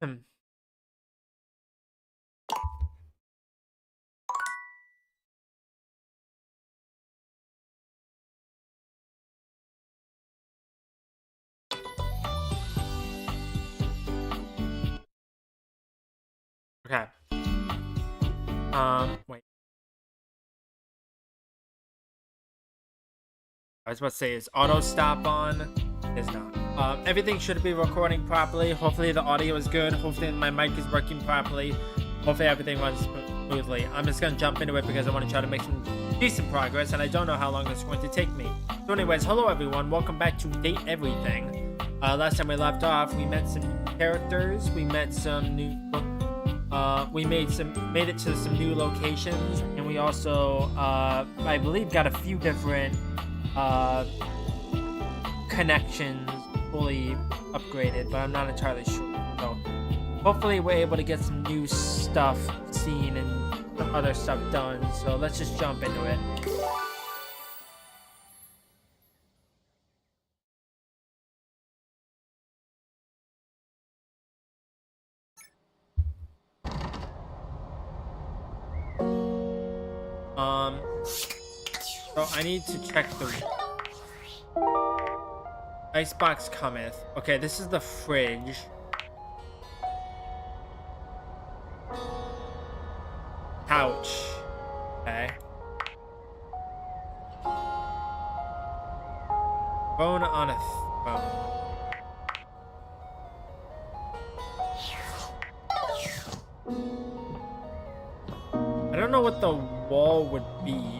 Hmm. Okay. Wait. I was about to say, is auto stop on? Is not. Everything should be recording properly. Hopefully the audio is good. Hopefully my mic is working properly. Hopefully everything runs smoothly. I'm just gonna jump into it because I want to try to make some decent progress, and I don't know how long it's going to take me. So anyways, hello everyone. Welcome back to Date Everything. Last time we left off, we met some characters. We met some new. We made it to some new locations, and we also, I believe, got a few different connections fully upgraded, but I'm not entirely sure. So hopefully we're able to get some new stuff seen and some other stuff done. So let's just jump into it. So I need to check the icebox cometh. Okay, this is the fridge. Couch. Okay. Phone on a phone. I don't know what the wall would be.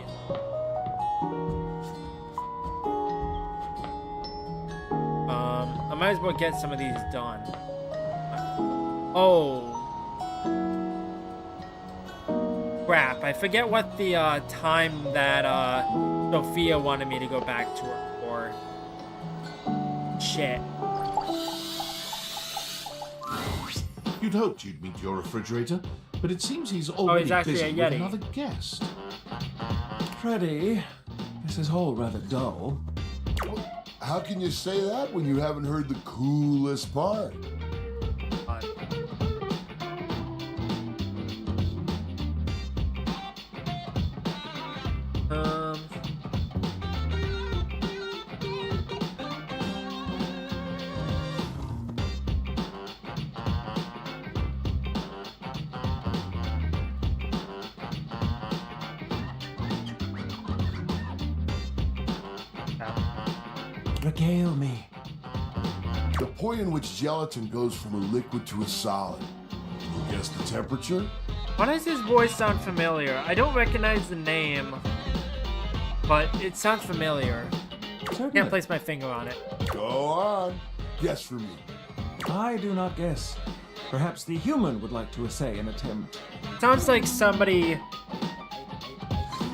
I might as well get some of these done. Oh. Crap. I forget what the time that Sophia wanted me to go back to her for. Shit. You'd hoped you'd meet your refrigerator, but it seems he's already actually busy a with Yeti. another guest. Freddy, this is all rather dull. How can you say that when you haven't heard the coolest part? Regale me. The point in which gelatin goes from a liquid to a solid. Can you guess the temperature? Why does his voice sound familiar? I don't recognize the name, but it sounds familiar. Certainly. Can't place my finger on it. Go on. Guess for me. I do not guess. Perhaps the human would like to essay an attempt. Sounds like somebody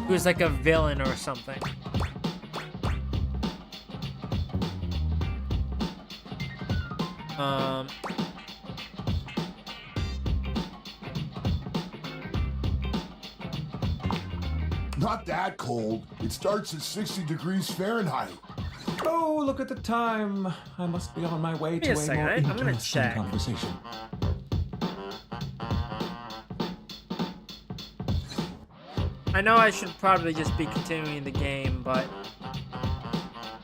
who's like a villain or something. Not that cold. It starts at 60 degrees Fahrenheit. Oh, look at the time. I must be on my way Give me to a a second, more I'm gonna interesting check. conversation. I know I should probably just be continuing the game, but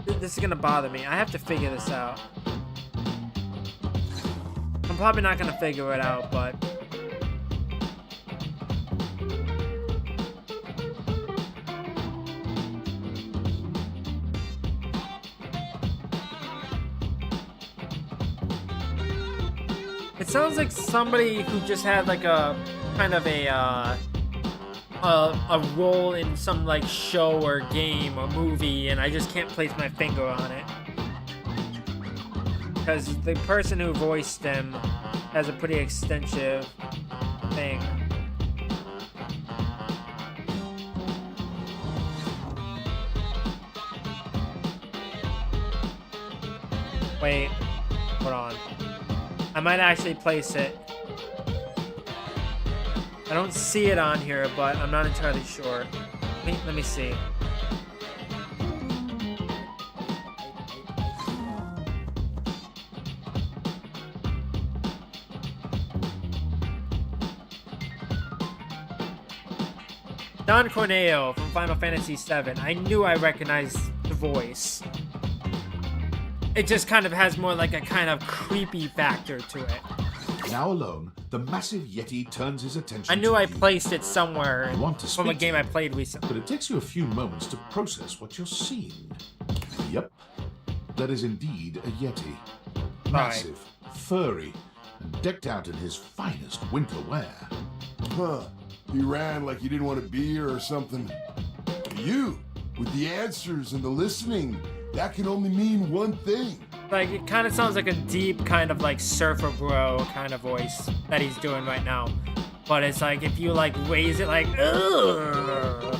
this is gonna bother me. I have to figure this out. I'm probably not gonna figure it out, but it sounds like somebody who just had like a kind of a role in some like show or game or movie, and I just can't place my finger on it because the person who voiced them has a pretty extensive thing. Wait, hold on. I might actually place it. I don't see it on here, but I'm not entirely sure. Let me see. Don Corneo from Final Fantasy VII. I knew I recognized the voice. It just kind of has more like a kind of creepy factor to it. Now alone, the massive Yeti turns his attention I knew to I you. placed it somewhere You want to from a speak game to I me, played recently. but it takes you a few moments to process what you're seeing. Yep, that is indeed a Yeti. Massive, furry, and decked out in his finest winter wear. Huh. He ran like he didn't want to be here or something. You, with the answers and the listening, that can only mean one thing. Like, it kind of sounds like a deep kind of like surfer bro kind of voice that he's doing right now. But it's like, if you like raise it like, ugh,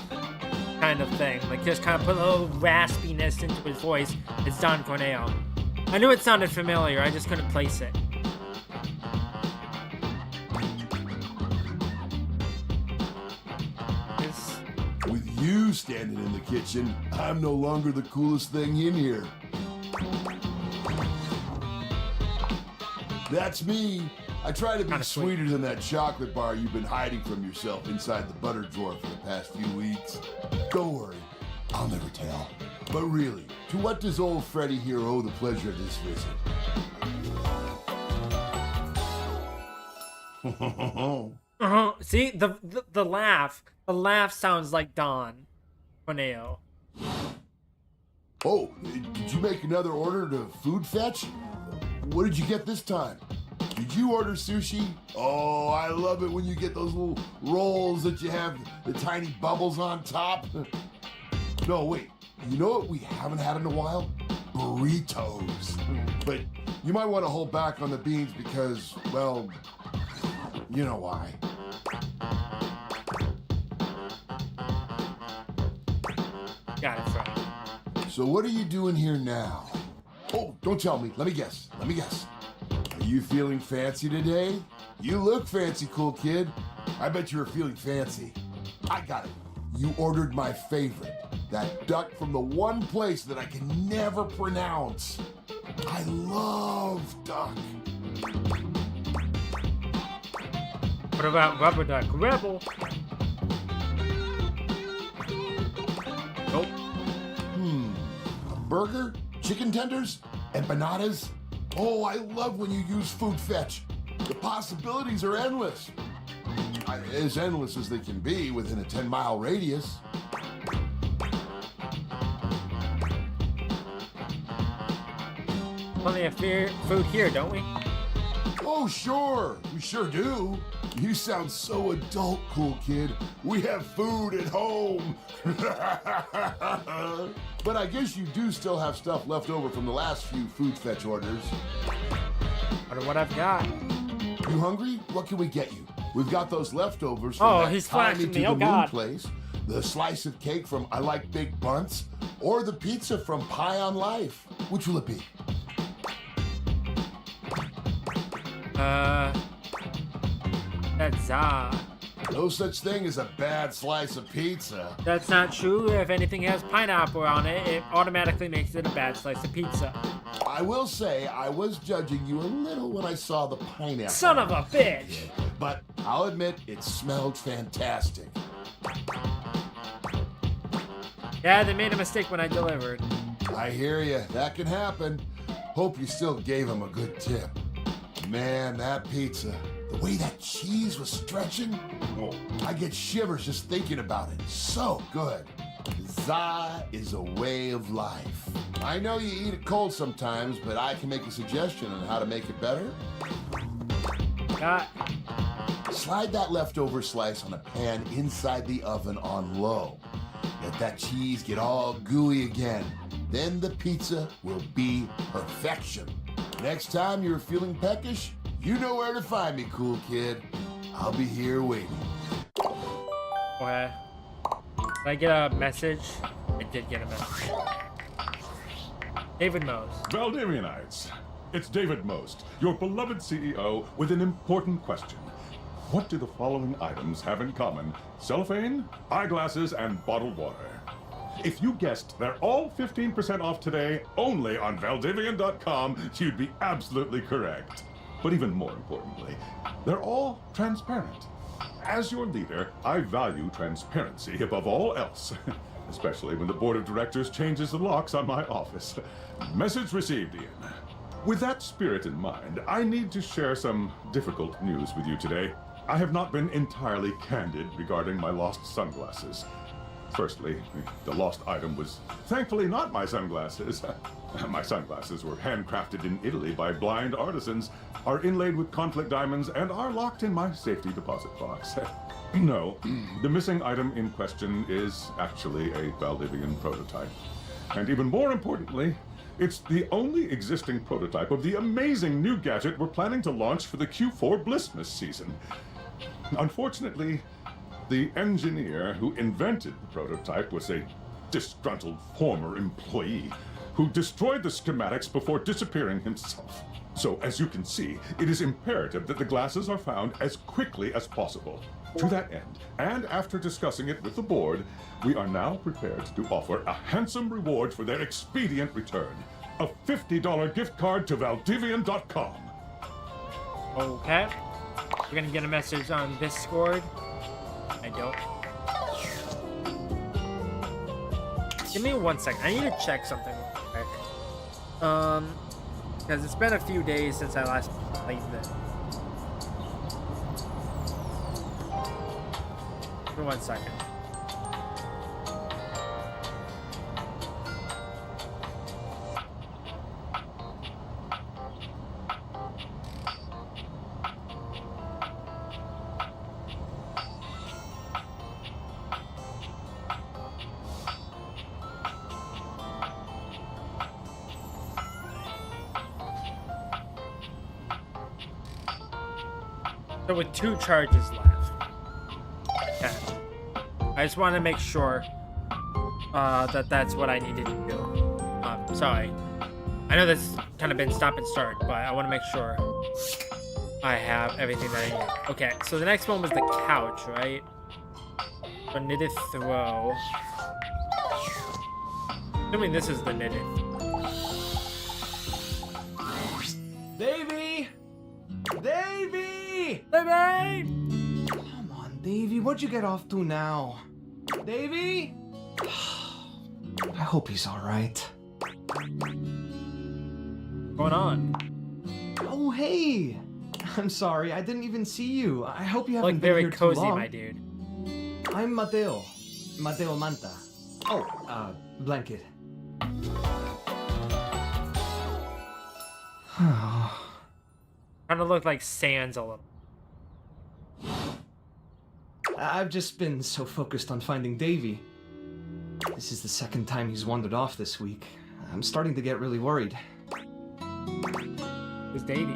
kind of thing. Like, just kind of put a little raspiness into his voice. It's Don Corneo. I knew it sounded familiar, I just couldn't place it. It's- With you standing in the kitchen, I'm no longer the coolest thing in here. That's me. I try to be Kinda sweet. sweeter than that chocolate bar you've been hiding from yourself inside the butter drawer for the past few weeks. Don't worry, I'll never tell. But really, to what does old Freddy here owe the pleasure of this visit? See, the laugh. The laugh sounds like Don Corneo. Oh, did you make another order to Food Fetch? What did you get this time? Did you order sushi? Oh, I love it when you get those little rolls that you have the tiny bubbles on top. No, wait. You know what we haven't had in a while? Burritos. But you might want to hold back on the beans because, well, you know why. Got it, Freddy. So what are you doing here now? Oh, don't tell me. Let me guess. Are you feeling fancy today? You look fancy, cool kid. I bet you were feeling fancy. I got it. You ordered my favorite. That duck from the one place that I can never pronounce. I love duck. What about Rubber Duck Rebel? Nope. A burger? Chicken tenders? Empanadas? Oh, I love when you use Food Fetch. The possibilities are endless. As endless as they can be within a 10-mile radius. Plenty of food here, don't we? Oh, sure. We sure do. You sound so adult, cool kid. We have food at home. But I guess you do still have stuff left over from the last few Food Fetch orders. Wonder what I've got. You hungry? What can we get you? We've got those leftovers from Oh, that he's time flashing into me. the Oh, moon God. place, the slice of cake from I Like Big Bunts, or the pizza from Pie on Life. Which will it be? That's No such thing as a bad slice of pizza. that's not true. If anything has pineapple on it, it automatically makes it a bad slice of pizza. I will say I was judging you a little when I saw the pineapple. Son of a bitch! But I'll admit it smelled fantastic. Yeah, they made a mistake when I delivered. I hear you. That can happen. Hope you still gave him a good tip. Man, that pizza. The way that cheese was stretching, oh, I get shivers just thinking about it. So good. Za is a way of life. I know you eat it cold sometimes, but I can make a suggestion on how to make it better. Got Slide that leftover slice on a pan inside the oven on low. Let that cheese get all gooey again. Then the pizza will be perfection. Next time you're feeling peckish, you know where to find me, cool kid. I'll be here waiting. okay. Did I get a message? I did get a message. David Mose. Valdivianites, it's David Most, your beloved CEO, with an important question. What do the following items have in common? Cellophane, eyeglasses, and bottled water. If you guessed they're all 15% off today only on Valdivian.com, you'd be absolutely correct. But even more importantly, they're all transparent. As your leader, I value transparency above all else, especially when the board of directors changes the locks on my office. Message received, Ian. With that spirit in mind, I need to share some difficult news with you today. I have not been entirely candid regarding my lost sunglasses. Firstly, the lost item was thankfully not my sunglasses. My sunglasses were handcrafted in Italy by blind artisans, are inlaid with conflict diamonds, and are locked in my safety deposit box. No, the missing item in question is actually a Valdivian prototype. And even more importantly, it's the only existing prototype of the amazing new gadget we're planning to launch for the Q4 Blissmas season. Unfortunately, the engineer who invented the prototype was a disgruntled former employee who destroyed the schematics before disappearing himself. So, as you can see, it is imperative that the glasses are found as quickly as possible. To that end, and after discussing it with the board, we are now prepared to offer a handsome reward for their expedient return. A $50 gift card to Valdivian.com. Okay. We're gonna get a message on Discord. I don't. Give me 1 second. I need to check something. Because it's been a few days since I last played this. Give me 1 second. So with 2 charges left. Okay. I just want to make sure that that's what I needed to do. Sorry. I know this kind of been stop and start, but I want to make sure I have everything that I need. Okay, so the next one was the couch, right? A knitted throw. Assuming this is the knitted. Davey! Davey! Davey! Come on, Davey, what'd you get off to now? Davey? I hope he's alright. What's going on? Oh, hey! I'm sorry, I didn't even see you. I hope you You haven't look been very here too cozy, long. my dude. I'm Mateo. Mateo Manta. Oh, Blanket. Kind of look like Sans a little. I've just been so focused on finding Davey. This is the second time he's wandered off this week. I'm starting to get really worried. Who's Davey?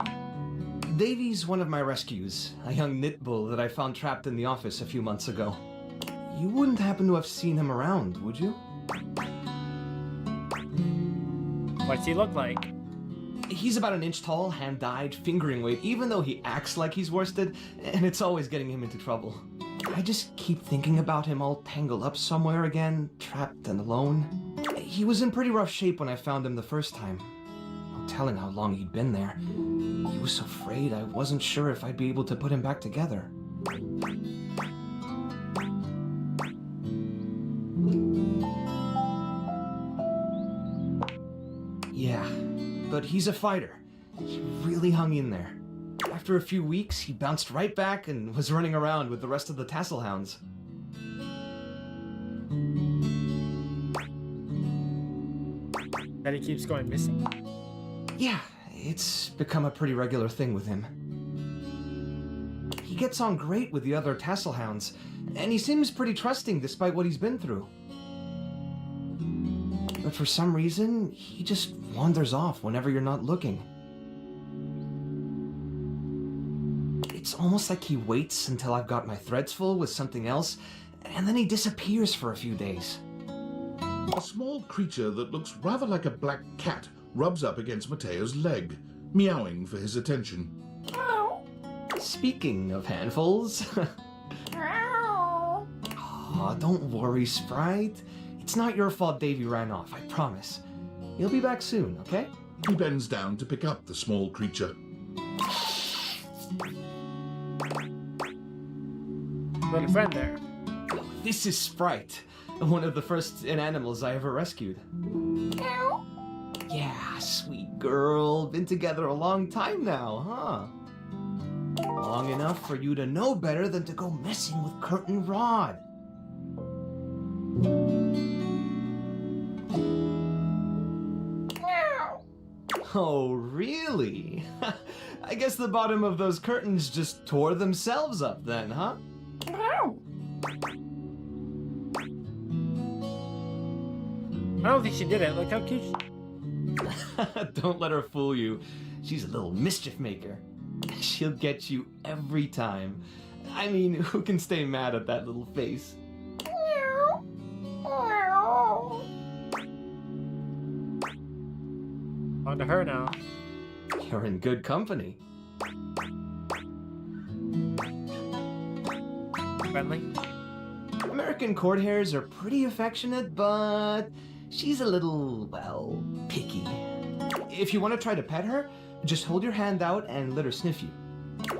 Davey's one of my rescues, a young knit bull that I found trapped in the office a few months ago. You wouldn't happen to have seen him around, would you? What's he look like? He's about 1 inch tall, hand-dyed, fingering weight, even though he acts like he's worsted, and it's always getting him into trouble. I just keep thinking about him all tangled up somewhere again, trapped and alone. He was in pretty rough shape when I found him the first time. No telling how long he'd been there. He was so afraid I wasn't sure if I'd be able to put him back together. Yeah, but he's a fighter. He really hung in there. After a few weeks, he bounced right back and was running around with the rest of the tassel hounds. That he keeps going missing? Yeah, it's become a pretty regular thing with him. He gets on great with the other tassel hounds, and he seems pretty trusting despite what he's been through. But for some reason, he just wanders off whenever you're not looking. It's almost like he waits until I've got my threads full with something else, and then he disappears for a few days. A small creature that looks rather like a black cat rubs up against Mateo's leg, meowing for his attention. Speaking of handfuls... Aw, don't worry, Sprite. It's not your fault Davey ran off, I promise. He'll be back soon, okay? He bends down to pick up the small creature. little friend there. This is Sprite, one of the first animals I ever rescued. Yeah, sweet girl. Been together a long time now, huh? Long enough for you to know better than to go messing with Curtin Rod. Oh, really? I guess the bottom of those curtains just tore themselves up then, huh? I don't think she did it. Look how cute she... Don't let her fool you. She's a little mischief maker. She'll get you every time. I mean, who can stay mad at that little face? On to her now. You're in good company. Friendly. American court hares are pretty affectionate, but she's a little, well, picky. If you want to try to pet her, just hold your hand out and let her sniff you.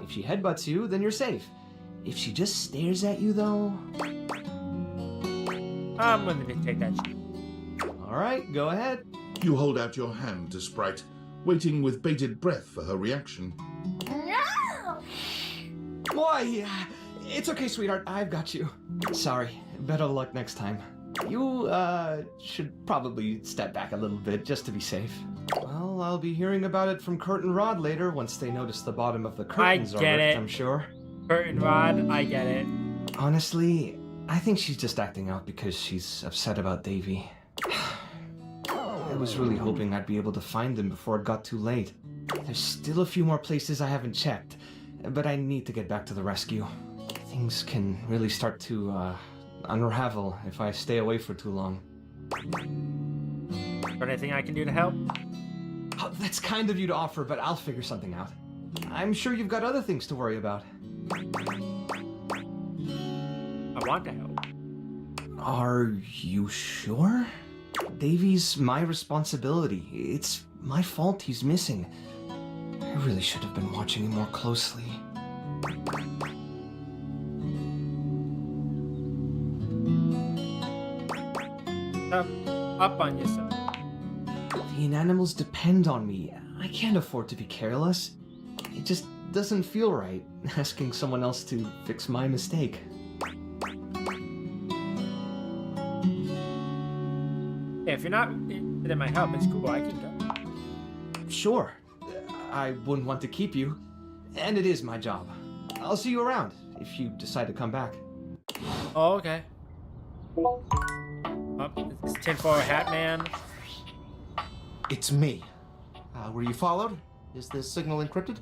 If she headbutts you, then you're safe. If she just stares at you, though... I'm willing to take that shit. Alright, go ahead. You hold out your hand to Sprite, waiting with bated breath for her reaction. Why, it's okay, sweetheart. I've got you. Sorry. Better luck next time. You, should probably step back a little bit just to be safe. Well, I'll be hearing about it from Curtin Rod later once they notice the bottom of the curtains are get ripped, it. I'm sure. Curtin Rod, I get it. Honestly, I think she's just acting out because she's upset about Davy. I was really hoping I'd be able to find him before it got too late. There's still a few more places I haven't checked, but I need to get back to the rescue. Things can really start to, unravel if I stay away for too long. Anything I can do to help? Oh, that's kind of you to offer, but I'll figure something out. I'm sure you've got other things to worry about. I want to help. Are you sure? Davy's my responsibility. It's my fault he's missing. I really should have been watching him more closely. Up on yourself. The inanimals depend on me. I can't afford to be careless. It just doesn't feel right asking someone else to fix my mistake. If you're not interested in my help, it's cool. I can go. Sure. I wouldn't want to keep you. And it is my job. I'll see you around if you decide to come back. Oh, okay. Oh, it's tinfoil hat man. It's me. Were you followed? Is this signal encrypted?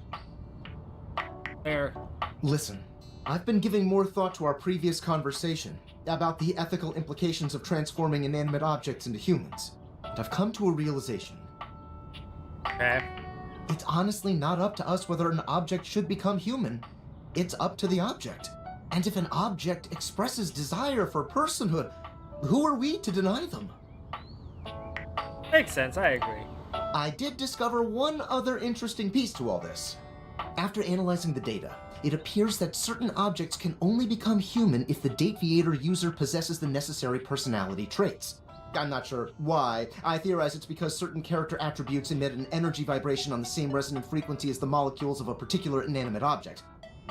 There. Listen, I've been giving more thought to our previous conversation about the ethical implications of transforming inanimate objects into humans. And I've come to a realization. Okay. It's honestly not up to us whether an object should become human. It's up to the object. And if an object expresses desire for personhood, who are we to deny them? Makes sense. I agree. I did discover one other interesting piece to all this. After analyzing the data, it appears that certain objects can only become human if the Dateviator user possesses the necessary personality traits. I'm not sure why. I theorize it's because certain character attributes emit an energy vibration on the same resonant frequency as the molecules of a particular inanimate object.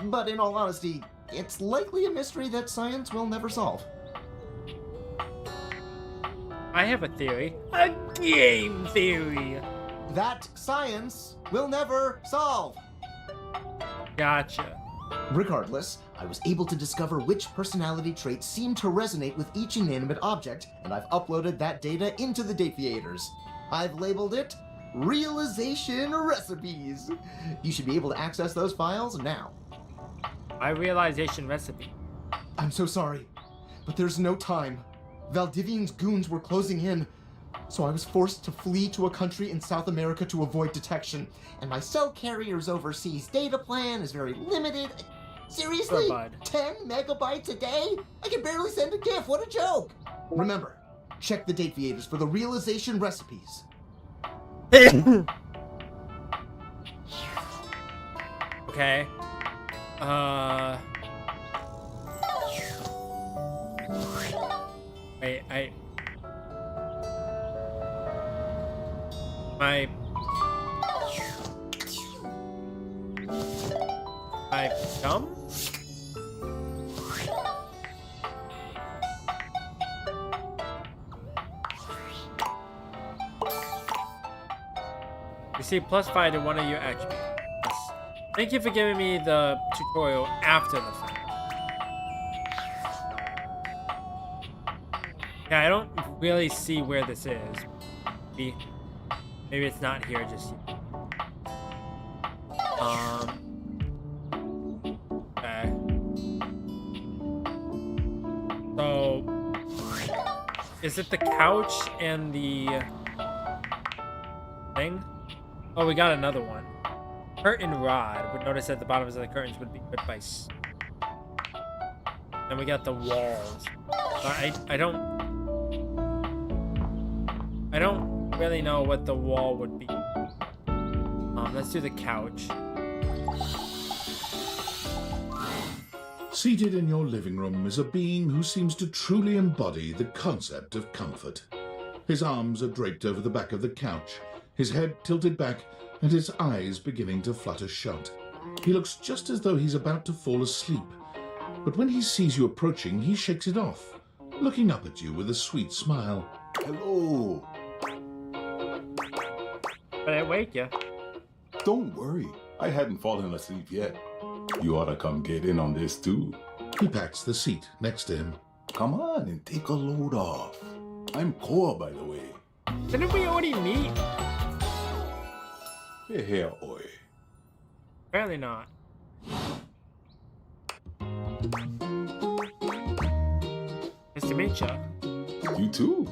But in all honesty, it's likely a mystery that science will never solve. I have a theory. A game theory. That science will never solve. Gotcha. Regardless, I was able to discover which personality traits seem to resonate with each inanimate object, and I've uploaded that data into the Dateviators. I've labeled it Realization Recipes. You should be able to access those files now. My realization recipe. I'm so sorry, but there's no time. Valdivian's goons were closing in, so I was forced to flee to a country in South America to avoid detection, and my cell carrier's overseas data plan is very limited. Seriously? Sure, bud. 10 megabytes a day? I can barely send a GIF, what a joke! Remember, check the Dateviators for the realization recipes. Okay. Wait, my gum? You see +5 to one of your attributes. Thank you for giving me the tutorial after the fact. Yeah, I don't really see where this is. Maybe it's not here just yet. Okay. So, is it the couch and the thing? Oh, we got another one. Curtain rod. Would notice at the bottoms of the curtains would be good by. Then we got the walls. I don't really know what the wall would be. Let's do the couch. Seated in your living room is a being who seems to truly embody the concept of comfort. His arms are draped over the back of the couch, his head tilted back, and his eyes beginning to flutter shut. He looks just as though he's about to fall asleep, but when he sees you approaching, he shakes it off, looking up at you with a sweet smile. Hello. But I wake you. Don't worry, I hadn't fallen asleep yet. You ought to come get in on this too. He pats the seat next to him. Come on and take a load off. I'm Koa, by the way. Didn't we already meet? Hey, oi. Apparently not. Nice to meet you. You too.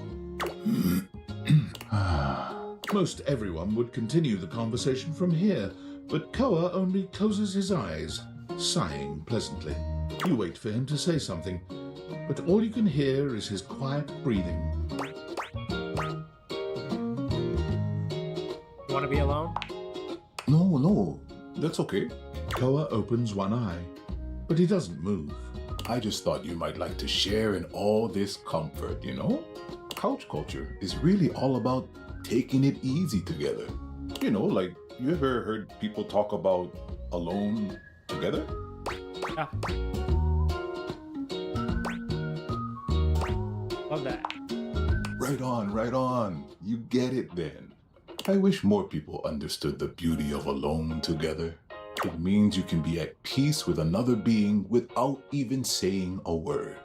Most everyone would continue the conversation from here, but Koa only closes his eyes, sighing pleasantly. You wait for him to say something, but all you can hear is his quiet breathing. You want to be alone? No, that's okay. Koa opens one eye, but he doesn't move. I just thought you might like to share in all this comfort, you know? Couch culture is really all about taking it easy together. You know, like, you ever heard people talk about alone together? Yeah. Love that. Right on. You get it then. I wish more people understood the beauty of alone together. It means you can be at peace with another being without even saying a word.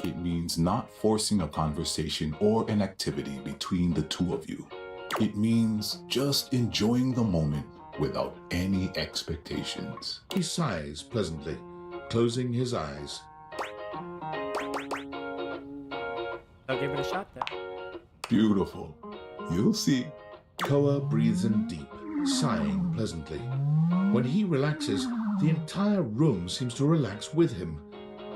It means not forcing a conversation or an activity between the two of you. It means just enjoying the moment without any expectations. He sighs pleasantly, closing his eyes. I'll give it a shot then. Beautiful. You'll see. Koa breathes in deep, sighing pleasantly. When he relaxes, the entire room seems to relax with him.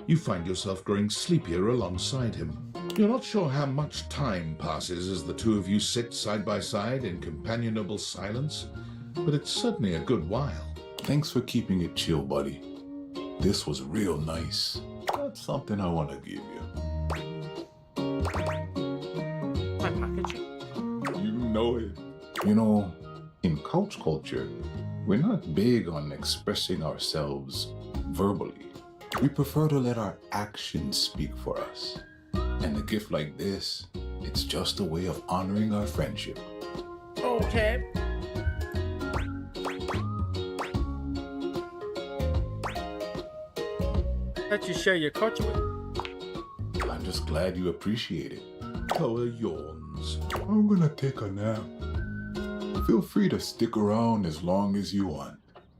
You find yourself growing sleepier alongside him. You're not sure how much time passes as the two of you sit side by side in companionable silence, but it's certainly a good while. Thanks for keeping it chill, buddy. This was real nice. That's something I want to give you. My package. You know it. You know, in couch culture, we're not big on expressing ourselves verbally. We prefer to let our actions speak for us. And a gift like this, it's just a way of honoring our friendship. Okay. Let you share your culture with. I'm just glad you appreciate it. Koa yawns. I'm gonna take a nap. Feel free to stick around as long as you want,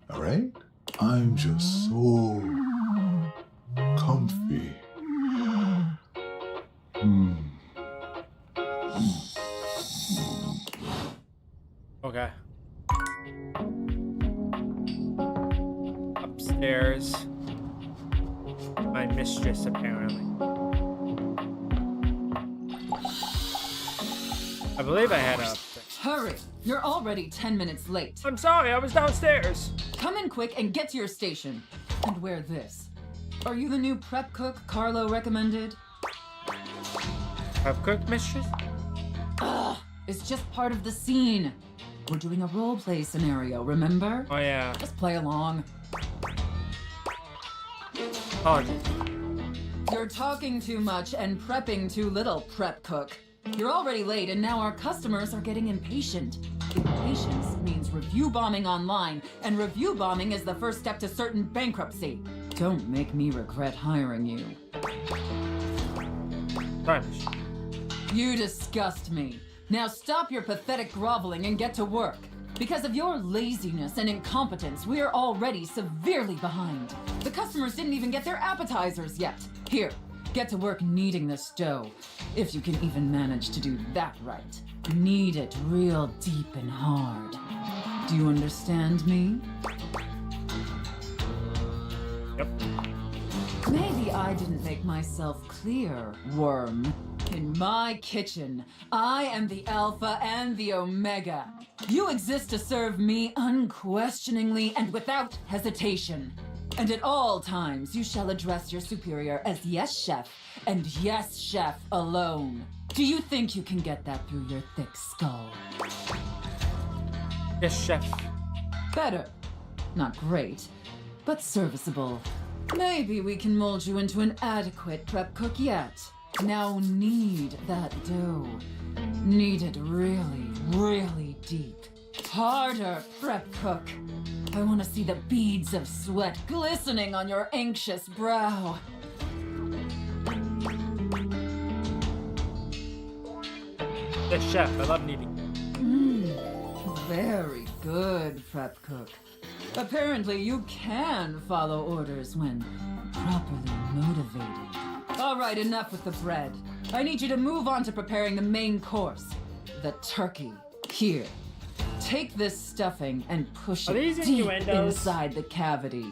all right? I'm just so comfy. Okay. Upstairs. My mistress, apparently. I believe I had a... Hurry! You're already 10 minutes late. I'm sorry, I was downstairs. Come in quick and get to your station. And wear this. Are you the new prep cook Carlo recommended? Prep cook, mistress? Ugh, it's just part of the scene. We're doing a role play scenario, remember? Oh yeah. Just play along. Apologies. You're talking too much and prepping too little, prep cook. You're already late and now our customers are getting impatient. Impatience means review bombing online, and review bombing is the first step to certain bankruptcy. Don't make me regret hiring you. Sorry, mistress. You disgust me. Now stop your pathetic groveling and get to work. Because of your laziness and incompetence, we are already severely behind. The customers didn't even get their appetizers yet. Here, get to work kneading this dough. If you can even manage to do that right. Knead it real deep and hard. Do you understand me? Yep. Maybe I didn't make myself clear, worm. In my kitchen, I am the Alpha and the Omega. You exist to serve me unquestioningly and without hesitation. And at all times, you shall address your superior as yes, chef, and yes, chef alone. Do you think you can get that through your thick skull? Yes, chef. Better. Not great, but serviceable. Maybe we can mold you into an adequate prep cook yet. Now knead that dough. Knead it really, really deep. Harder, prep cook. I want to see the beads of sweat glistening on your anxious brow. Yes, chef. I love kneading. Very good, prep cook. Apparently you can follow orders when properly motivated. All right, enough with the bread. I need you to move on to preparing the main course, the turkey. Here, take this stuffing and push Are it these deep innuendos? inside the cavity.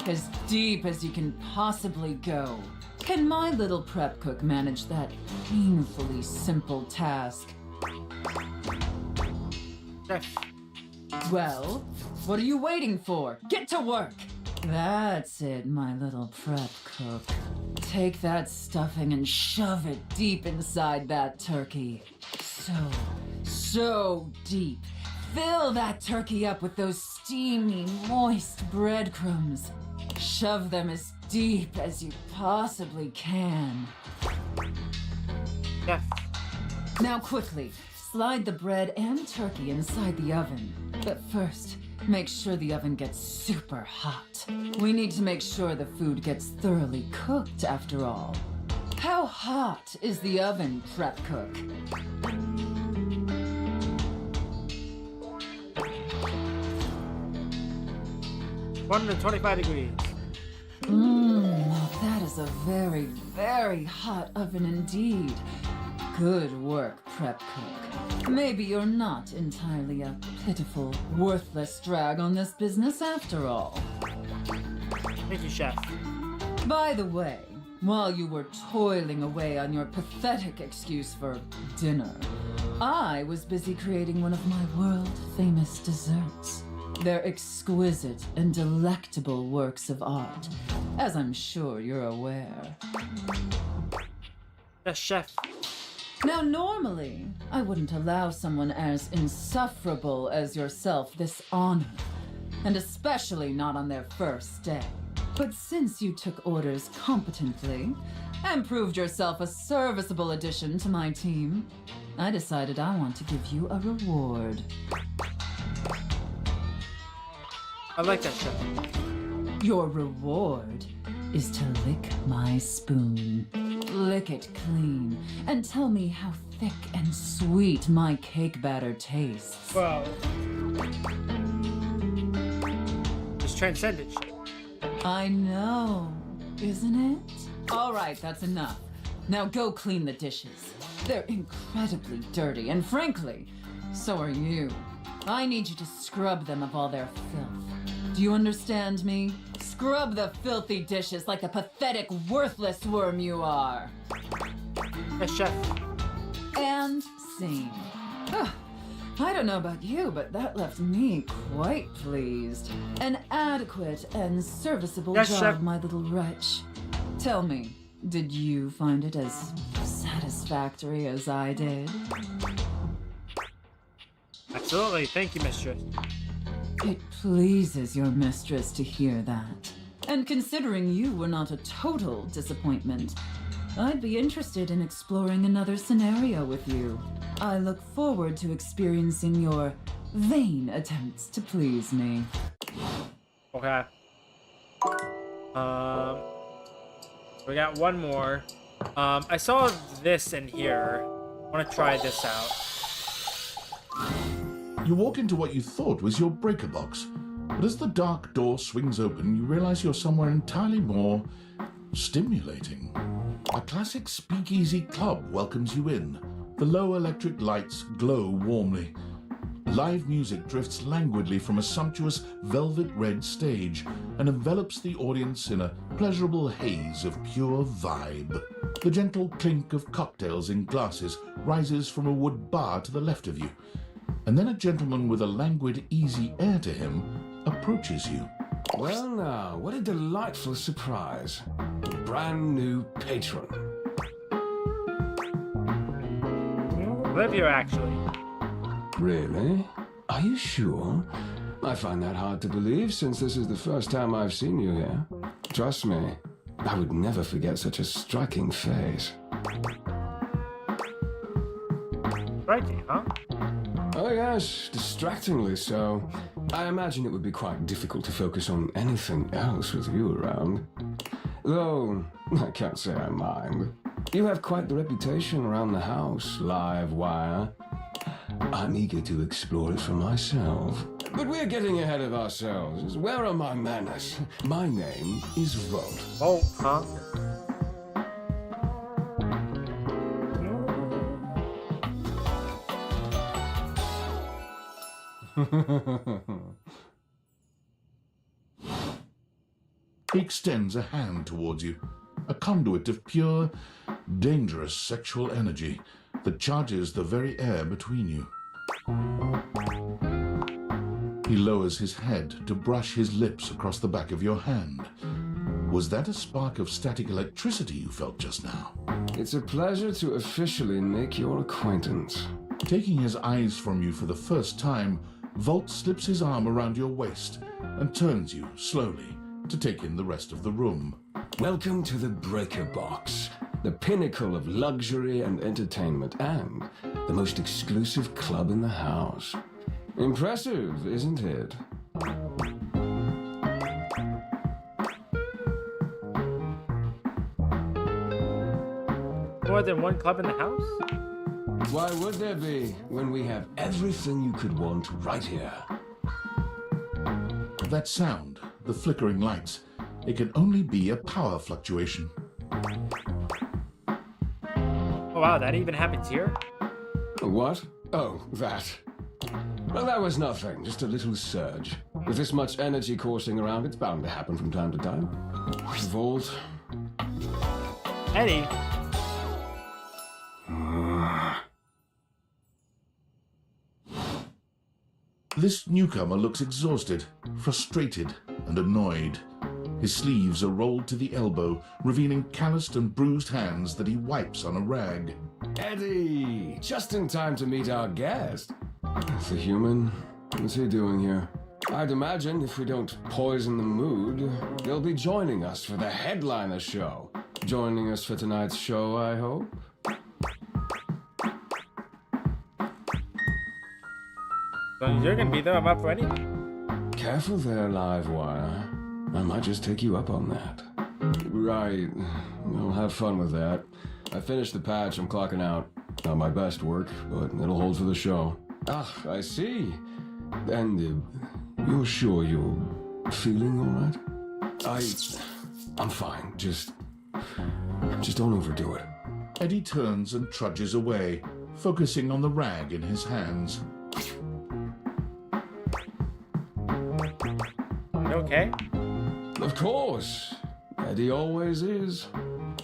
As deep as you can possibly go. Can my little prep cook manage that painfully simple task? Chef. Well, what are you waiting for? Get to work! That's it, my little prep cook. Take that stuffing and shove it deep inside that turkey. So deep. Fill that turkey up with those steamy, moist breadcrumbs. Shove them as deep as you possibly can. Chef. Now quickly, slide the bread and turkey inside the oven. But first, make sure the oven gets super hot. We need to make sure the food gets thoroughly cooked after all. How hot is the oven, prep cook? 125 degrees. That is a very, very hot oven indeed. Good work, prep cook. Maybe you're not entirely a pitiful, worthless drag on this business after all. Thank you, chef. By the way, while you were toiling away on your pathetic excuse for dinner, I was busy creating one of my world-famous desserts. They're exquisite and delectable works of art, as I'm sure you're aware. Yes, chef. Now, normally, I wouldn't allow someone as insufferable as yourself this honor, and especially not on their first day. But since you took orders competently and proved yourself a serviceable addition to my team, I decided I want to give you a reward. I like that, chef. Your reward is to lick my spoon. Lick it clean and tell me how thick and sweet my cake batter tastes. Whoa. Just transcendent, chef. I know, isn't it? All right, that's enough. Now go clean the dishes. They're incredibly dirty, and frankly, so are you. I need you to scrub them of all their filth. Do you understand me? Scrub the filthy dishes like the pathetic, worthless worm you are. Yes, chef. And scene. I don't know about you, but that left me quite pleased. An adequate and serviceable Yes, job, chef. my little wretch. Tell me, Did you find it as satisfactory as I did? Absolutely. Thank you, mistress. It pleases your mistress to hear that. And considering you were not a total disappointment, I'd be interested in exploring another scenario with you. I look forward to experiencing your vain attempts to please me. Okay. We got one more. I saw this in here. I want to try this out. You walk into what you thought was your breaker box, but as the dark door swings open, you realize you're somewhere entirely more stimulating. A classic speakeasy club welcomes you in. The low electric lights glow warmly. Live music drifts languidly from a sumptuous velvet red stage and envelops the audience in a pleasurable haze of pure vibe. The gentle clink of cocktails in glasses rises from a wood bar to the left of you, and then a gentleman with a languid, easy air to him approaches you. Well now, what a delightful surprise. Brand new patron. Olivia, actually. Really? Are you sure? I find that hard to believe since this is the first time I've seen you here. Trust me, I would never forget such a striking face. Striking, huh? Oh yes, distractingly so. I imagine it would be quite difficult to focus on anything else with you around. Though, I can't say I mind. You have quite the reputation around the house, Live Wire. I'm eager to explore it for myself. But we're getting ahead of ourselves. Where are my manners? My name is Volt. Oh, huh? He extends a hand towards you, a conduit of pure, dangerous sexual energy that charges the very air between you. He lowers his head to brush his lips across the back of your hand. Was that a spark of static electricity you felt just now? It's a pleasure to officially make your acquaintance. Taking his eyes from you for the first time, Volt slips his arm around your waist and turns you slowly to take in the rest of the room. Welcome to the Breaker Box, the pinnacle of luxury and entertainment, and the most exclusive club in the house. Impressive, isn't it? More than one club in the house? Why would there be when we have everything you could want right here? That sound, the flickering lights, it can only be a power fluctuation. Oh wow, that even happens here? What? Oh, that. Well, that was nothing, just a little surge. With this much energy coursing around, it's bound to happen from time to time. Volt. Eddie. This newcomer looks exhausted, frustrated, and annoyed. His sleeves are rolled to the elbow, revealing calloused and bruised hands that he wipes on a rag. Eddie! Just in time to meet our guest. The human? What's he doing here? I'd imagine if we don't poison the mood, he'll be joining us for the headliner show. Joining us for tonight's show, I hope. So you're gonna be there, I'm up for anything. Careful there, Livewire. I might just take you up on that. Right. Well, have fun with that. I finished the patch, I'm clocking out. Not my best work, but it'll hold for the show. Ah, I see. And you're sure you're feeling all right? I'm fine. Just don't overdo it. Eddie turns and trudges away, focusing on the rag in his hands. You okay? Of course. Eddie always is.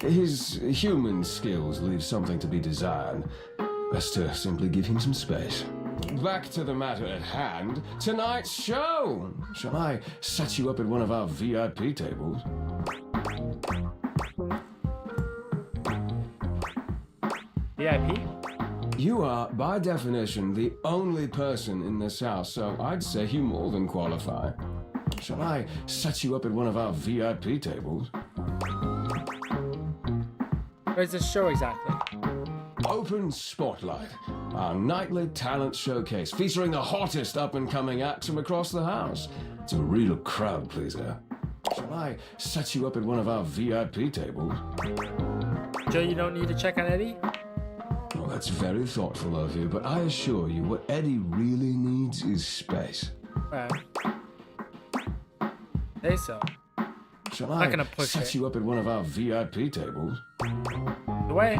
His human skills leave something to be desired. Best to simply give him some space. Back to the matter at hand. Tonight's show! Shall I set you up at one of our VIP tables? VIP? You are, by definition, the only person in this house, so I'd say you more than qualify. Shall I set you up at one of our VIP tables? Where's this show exactly? Open Spotlight, our nightly talent showcase featuring the hottest up-and-coming acts from across the house. It's a real crowd pleaser. Shall I set you up at one of our VIP tables? Joe, you don't need to check on Eddie? Well, that's very thoughtful of you, but I assure you what Eddie really needs is space. Say so. Shall Not I gonna push set it. you up at one of our VIP tables? The way.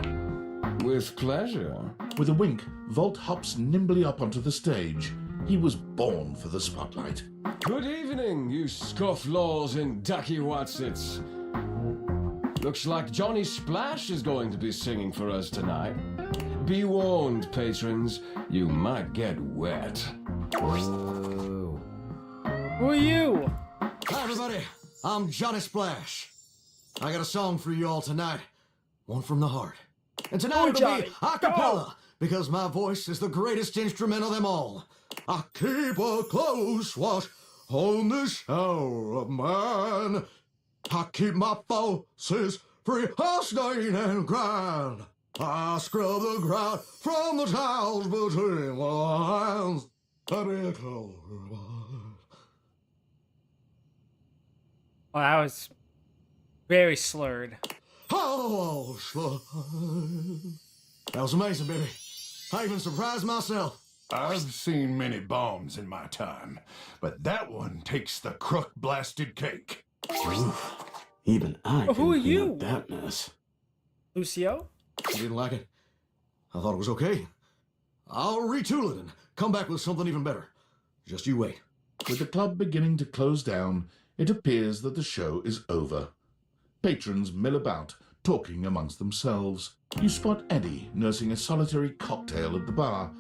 With pleasure. With a wink, Volt hops nimbly up onto the stage. He was born for the spotlight. Good evening, you scofflaws and ducky watsits. Looks like Johnny Splash is going to be singing for us tonight. Be warned, patrons, you might get wet. Who are you? Hi, everybody. I'm Johnny Splash. I got a song for you all tonight. One from the heart. And tonight it'll Johnny, be a cappella, because my voice is the greatest instrument of them all. I keep a close watch on this show of mine. I keep my forces free of stain and grind. I scrub the ground from the tiles between the lines. Oh, that was very slurred. Oh, that was amazing, baby. I even surprised myself. I've seen many bombs in my time, but that one takes the crook-blasted cake. Even I Oh, who can are clean you? up that mess. Lucio? I didn't like it. I thought it was okay. I'll retool it and come back with something even better. Just you wait. With the club beginning to close down, it appears that the show is over. Patrons mill about, talking amongst themselves. You spot Eddie nursing a solitary cocktail at the bar.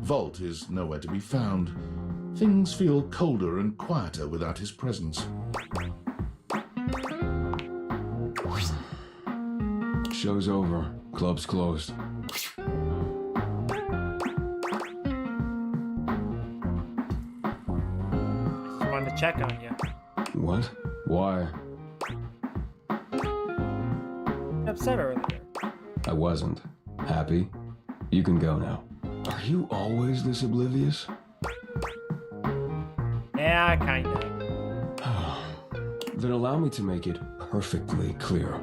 Volt is nowhere to be found. Things feel colder and quieter without his presence. Show's over. Club's closed. Just wanted to check on you. What? Why? Upset earlier. I wasn't. Happy? You can go now. Are you always this oblivious? Yeah, kinda. Then allow me to make it perfectly clear.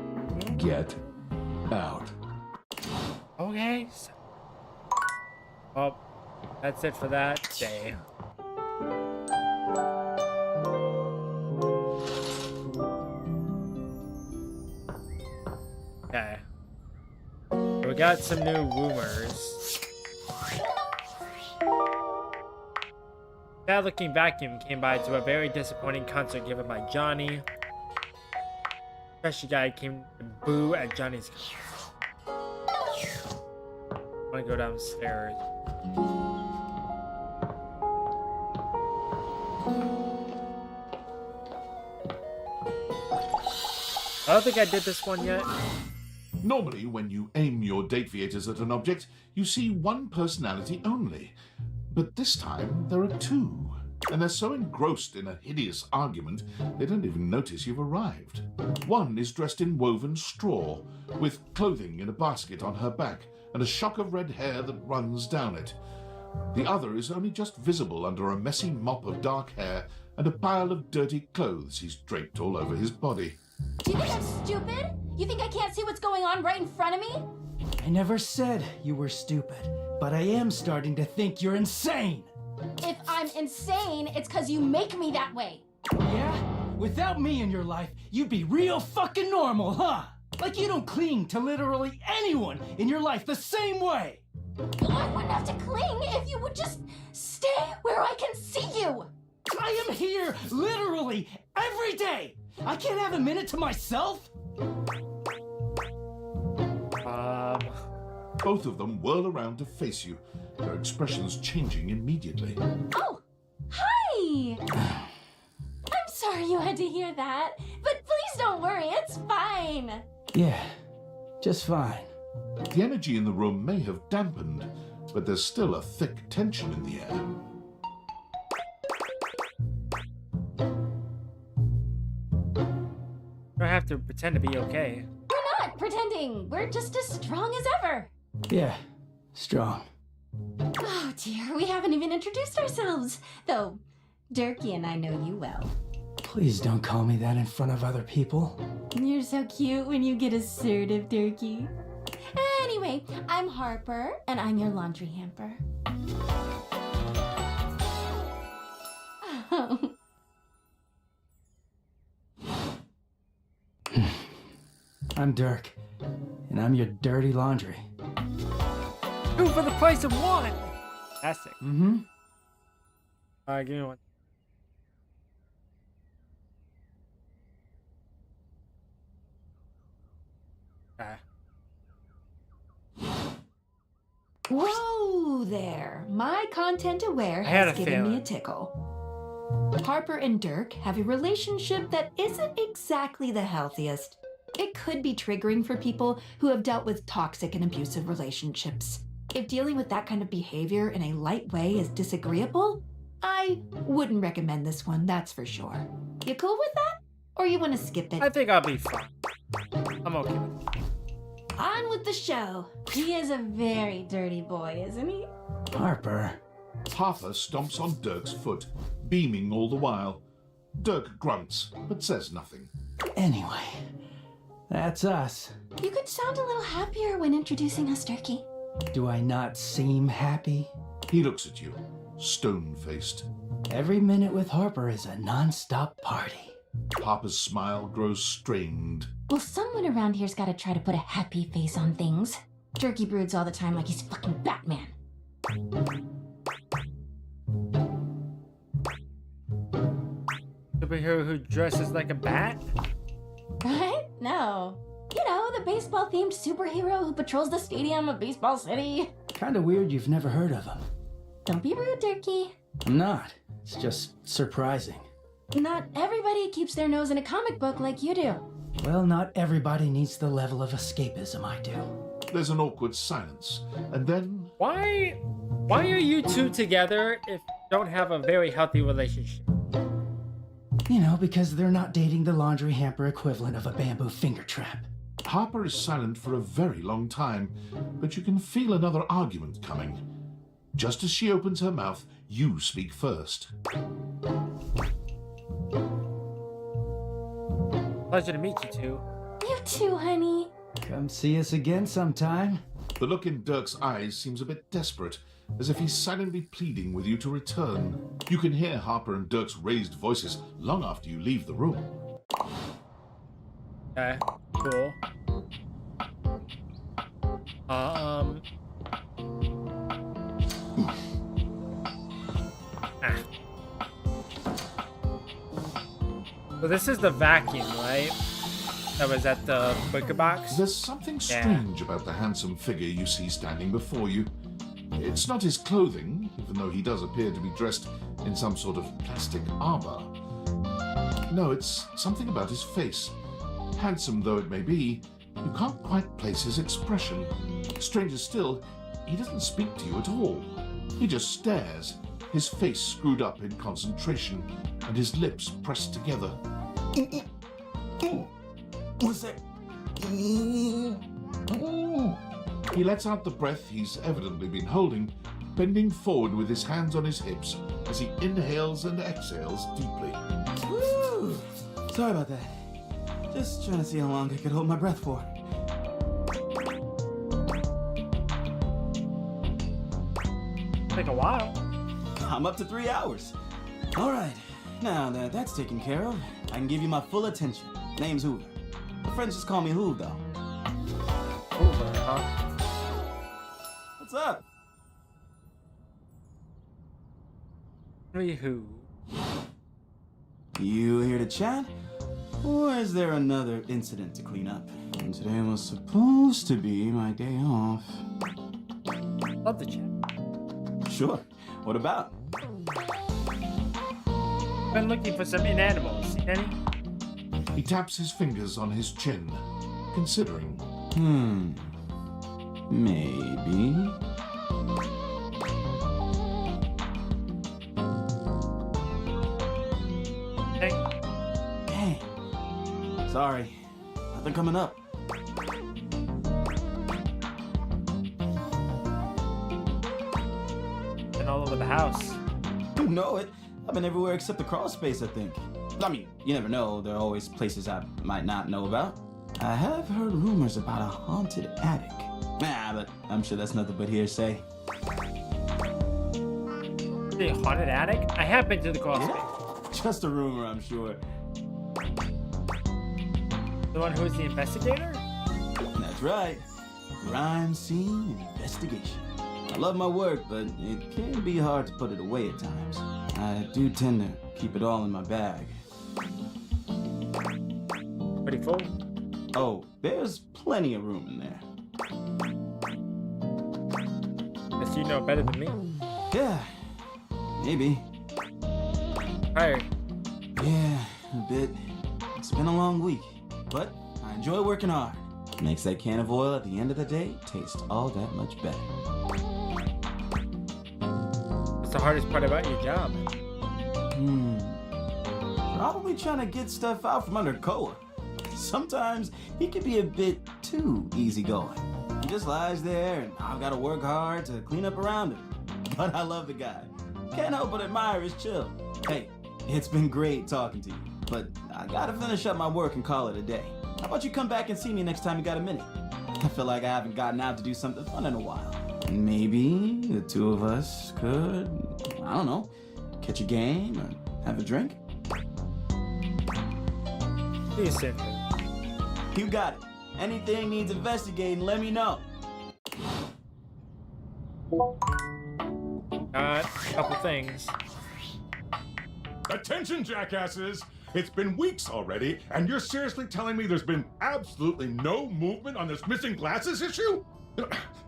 Get out. Okay. Well, that's it for that day. Okay. We got some new rumors. Bad Looking Vacuum came by to a very disappointing concert given by Johnny. Trashy Guy came to boo at Johnny's concert. I want to go downstairs. I don't think I did this one yet. Normally, when you aim your Dateviators at an object, you see one personality only. But this time, there are two. And they're so engrossed in a hideous argument, they don't even notice you've arrived. One is dressed in woven straw, with clothing in a basket on her back, and a shock of red hair that runs down it. The other is only just visible under a messy mop of dark hair and a pile of dirty clothes he's draped all over his body. Do you think I'm stupid? You think I can't see what's going on right in front of me? I never said you were stupid, but I am starting to think you're insane. If I'm insane, it's because you make me that way. Yeah? Without me in your life, you'd be real fucking normal, huh? Like you don't cling to literally anyone in your life the same way. I wouldn't have to cling if you would just stay where I can see you. I am here literally every day. I can't have a minute to myself. Both of them whirl around to face you, their expressions changing immediately. Oh, hi! I'm sorry you had to hear that, but please don't worry, it's fine. Yeah, just fine. The energy in the room may have dampened, but there's still a thick tension in the air. don't have to pretend to be okay. We're not pretending. We're just as strong as ever. Yeah, strong. Oh dear, we haven't even introduced ourselves. Though, Durkee and I know you well. Please don't call me that in front of other people. You're so cute when you get assertive, Durkee. Anyway, I'm Harper, and I'm your laundry hamper. I'm Dirk, and I'm your dirty laundry. Two for the price of one! Fantastic. Mm-hmm. Alright, give me one. Whoa there. My content aware I had has a given me a feeling. tickle. Harper and Dirk have a relationship that isn't exactly the healthiest. It could be triggering for people who have dealt with toxic and abusive relationships. If dealing with that kind of behavior in a light way is disagreeable, I wouldn't recommend this one, that's for sure. You cool with that? Or you want to skip it? I think I'll be fine. I'm okay with it. On with the show. He is a very dirty boy, isn't he? Harper. Harper stomps on Dirk's foot, beaming all the while. Dirk grunts, but says nothing. Anyway, that's us. You could sound a little happier when introducing us, Durkee. Do I not seem happy? He looks at you, stone-faced. Every minute with Harper is a non-stop party. Harper's smile grows strained. Well, someone around here's gotta try to put a happy face on things. Durkee broods all the time like he's fucking Batman. Superhero who dresses like a bat? What? No. You know, the baseball-themed superhero who patrols the stadium of Baseball City. Kinda weird you've never heard of him. Don't be rude, Durkee. I'm not. It's just surprising. Not everybody keeps their nose in a comic book like you do. Well, not everybody needs the level of escapism I do. There's an awkward silence, and then Why are you two together if you don't have a very healthy relationship? You know, because they're not dating the laundry hamper equivalent of a bamboo finger trap. Harper is silent for a very long time, but you can feel another argument coming. Just as she opens her mouth, you speak first. Pleasure to meet you two. You too, honey. Come see us again sometime. The look in Dirk's eyes seems a bit desperate, as if he's silently pleading with you to return. You can hear Harper and Dirk's raised voices long after you leave the room. Okay, cool. So this is the vacuum, right? That was at the Wicker Box? There's something strange about the handsome figure you see standing before you. It's not his clothing, even though he does appear to be dressed in some sort of plastic armor. No, it's something about his face. Handsome though it may be, you can't quite place his expression. Stranger still, he doesn't speak to you at all. He just stares, his face screwed up in concentration, and his lips pressed together. What's that? He lets out the breath he's evidently been holding, bending forward with his hands on his hips as he inhales and exhales deeply. Woo! Sorry about that. Just trying to see how long I could hold my breath for. Take a while. I'm up to 3 hours. All right. Now that that's taken care of, I can give you my full attention. Name's Hoover. My friends just call me Hoov, though. Hoover, huh? What's up? Who? You here to chat? Or is there another incident to clean up? And today was supposed to be my day off. Love the chat. Sure. What about? Been looking for some inanimals. See any? He taps his fingers on his chin, considering. Maybe. Hey. Dang. Sorry. Nothing coming up. Been all over the house. You know it. I've been everywhere except the crawl space, I think. I mean, you never know. There are always places I might not know about. I have heard rumors about a haunted attic. Nah, but I'm sure that's nothing but hearsay. The haunted attic? I have been to the crawl space. Yeah, just a rumor, I'm sure. The one who's the investigator? That's right. Crime scene investigation. I love my work, but it can be hard to put it away at times. I do tend to keep it all in my bag. Pretty full. Oh, there's plenty of room in there. Guess you know better than me. Yeah, maybe. Tired. Yeah, a bit. It's been a long week, but I enjoy working hard. Makes that can of oil at the end of the day taste all that much better. What's the hardest part about your job? Probably trying to get stuff out from under Koa. Sometimes he can be a bit too easygoing. He just lies there and I've got to work hard to clean up around him. But I love the guy. Can't help but admire his chill. Hey, it's been great talking to you, but I gotta finish up my work and call it a day. How about you come back and see me next time you got a minute? I feel like I haven't gotten out to do something fun in a while. Maybe the two of us could, I don't know, catch a game or have a drink? You said You got it. Anything needs investigating, let me know. a couple things. Attention, jackasses! It's been weeks already, and you're seriously telling me there's been absolutely no movement on this missing glasses issue?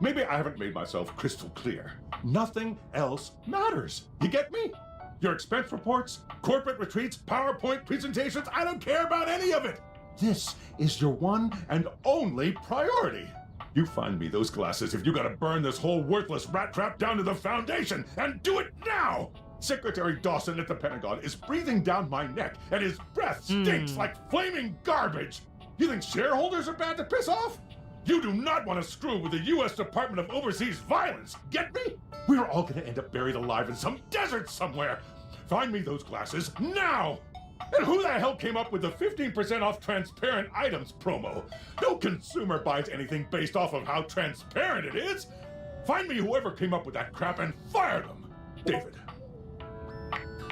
Maybe I haven't made myself crystal clear. Nothing else matters. You get me? Your expense reports, corporate retreats, PowerPoint presentations, I don't care about any of it. This is your one and only priority. You find me those glasses if you gotta burn this whole worthless rat trap down to the foundation, and do it now! Secretary Dawson at the Pentagon is breathing down my neck, and his breath stinks like flaming garbage! You think shareholders are bad to piss off? You do not want to screw with the U.S. Department of Overseas Violence, get me? We're all gonna end up buried alive in some desert somewhere! Find me those glasses now! And who the hell came up with the 15% off transparent items promo? No consumer buys anything based off of how transparent it is! Find me whoever came up with that crap and fire them! David.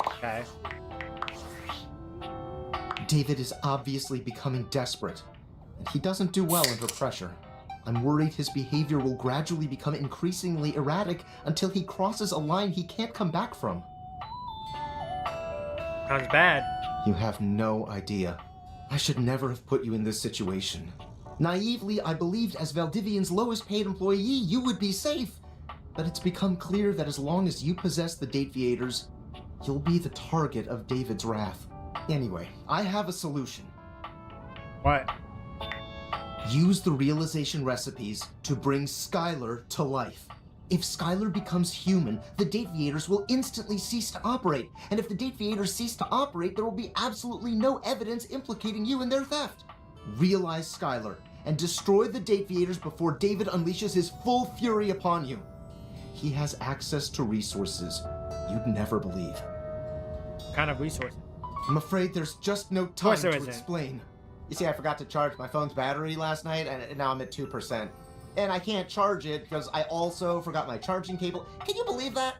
Okay. David is obviously becoming desperate, and he doesn't do well under pressure. I'm worried his behavior will gradually become increasingly erratic until he crosses a line he can't come back from. Sounds bad. You have no idea. I should never have put you in this situation. Naively, I believed as Valdivian's lowest paid employee, you would be safe. But it's become clear that as long as you possess the Dateviators, you'll be the target of David's wrath. Anyway, I have a solution. What? Use the realization recipes to bring Skylar to life. If Skylar becomes human, the Dateviators will instantly cease to operate. And if the Dateviators cease to operate, there will be absolutely no evidence implicating you in their theft. Realize Skylar and destroy the Dateviators before David unleashes his full fury upon you. He has access to resources you'd never believe. What kind of resources? I'm afraid there's just no time there to isn't. explain. You see, I forgot to charge my phone's battery last night, and now I'm at 2%. And I can't charge it because I also forgot my charging cable. Can you believe that?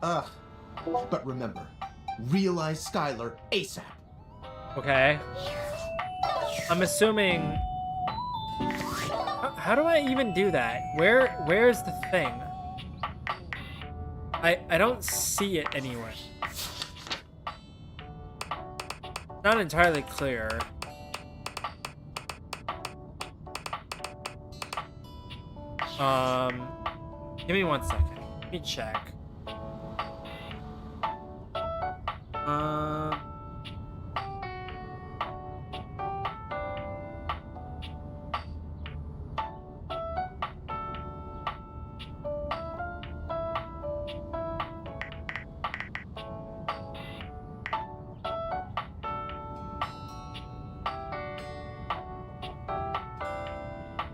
Ugh. But remember, realize Skylar ASAP. Okay. I'm assuming... How do I even do that? Where's the thing? I don't see it anywhere. Not entirely clear. Give me 1 second. Let me check.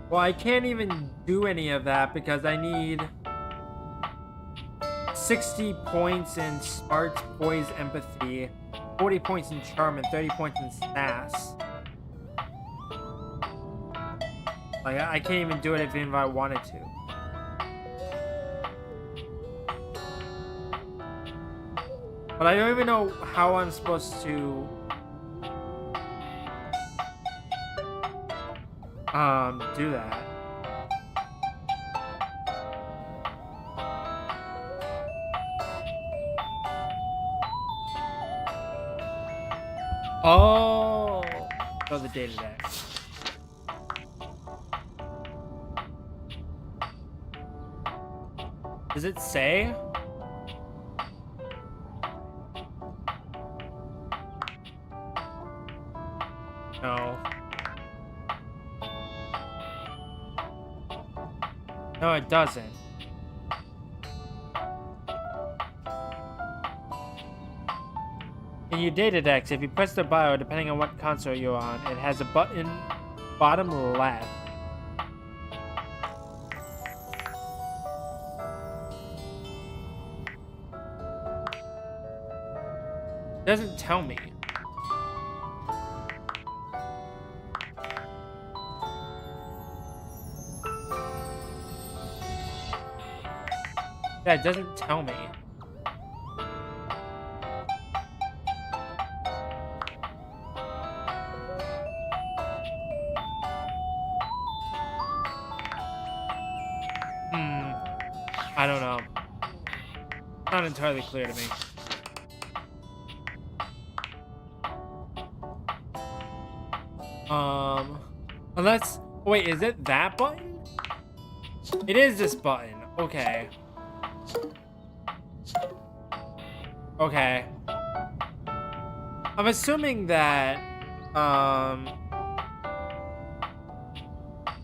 Well, I can't even do any of that because I need 60 points in smarts, poise, empathy, 40 points in charm, and 30 points in sass. Like, I can't even do it if I wanted to. But I don't even know how I'm supposed to do that. Oh, the data deck. Does it say? No. No, it doesn't. In your data decks, if you press the bio, depending on what console you're on, it has a button bottom left. It doesn't tell me. Yeah, it doesn't tell me. I don't know. Not entirely clear to me. Unless, wait, is it that button? It is this button. Okay. Okay. I'm assuming that,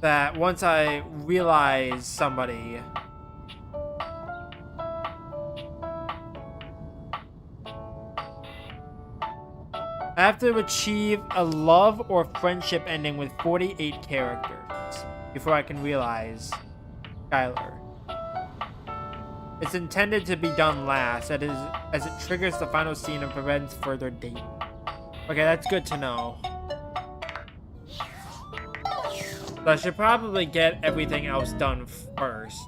that once I realize somebody, I have to achieve a love or friendship ending with 48 characters before I can realize Skylar. It's intended to be done last, that is, as it triggers the final scene and prevents further dating. Okay, that's good to know. So I should probably get everything else done first.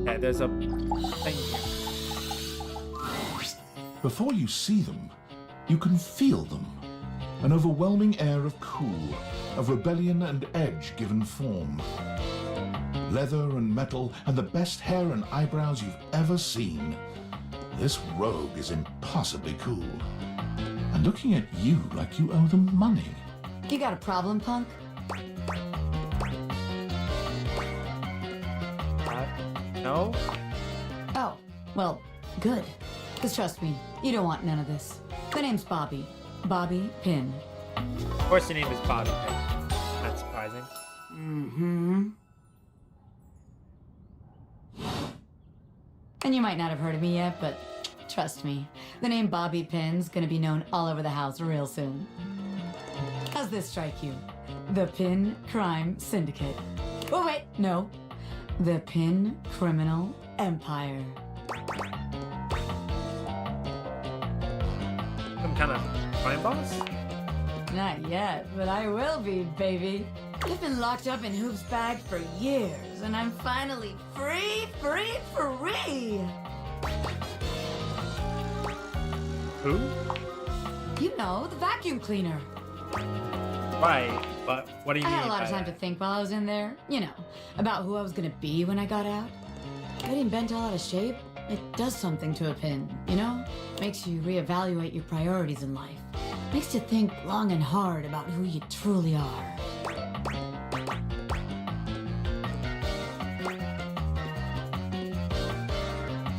Okay, there's a thing here. Before you see them, you can feel them. An overwhelming air of cool, of rebellion and edge given form. Leather and metal and the best hair and eyebrows you've ever seen. This rogue is impossibly cool. And looking at you like you owe them money. You got a problem, punk? No? Oh, well, good. Because trust me, you don't want none of this. My name's Bobby. Bobby Pin. Of course your name is Bobby Pin. Not surprising. Mm-hmm. And you might not have heard of me yet, but trust me, the name Bobby Pin's gonna be known all over the house real soon. How's this strike you? The Pin Crime Syndicate. Oh wait, no. The Pin Criminal Empire. Some kind of crime boss? Not yet, but I will be, baby. I've been locked up in Hoop's bag for years, and I'm finally free! Who? You know, the vacuum cleaner. Right, but what do you I mean had a lot by of time that? to think while I was in there. You know, about who I was gonna be when I got out. Getting bent all out of shape, it does something to a pin, you know? Makes you reevaluate your priorities in life. Makes you think long and hard about who you truly are.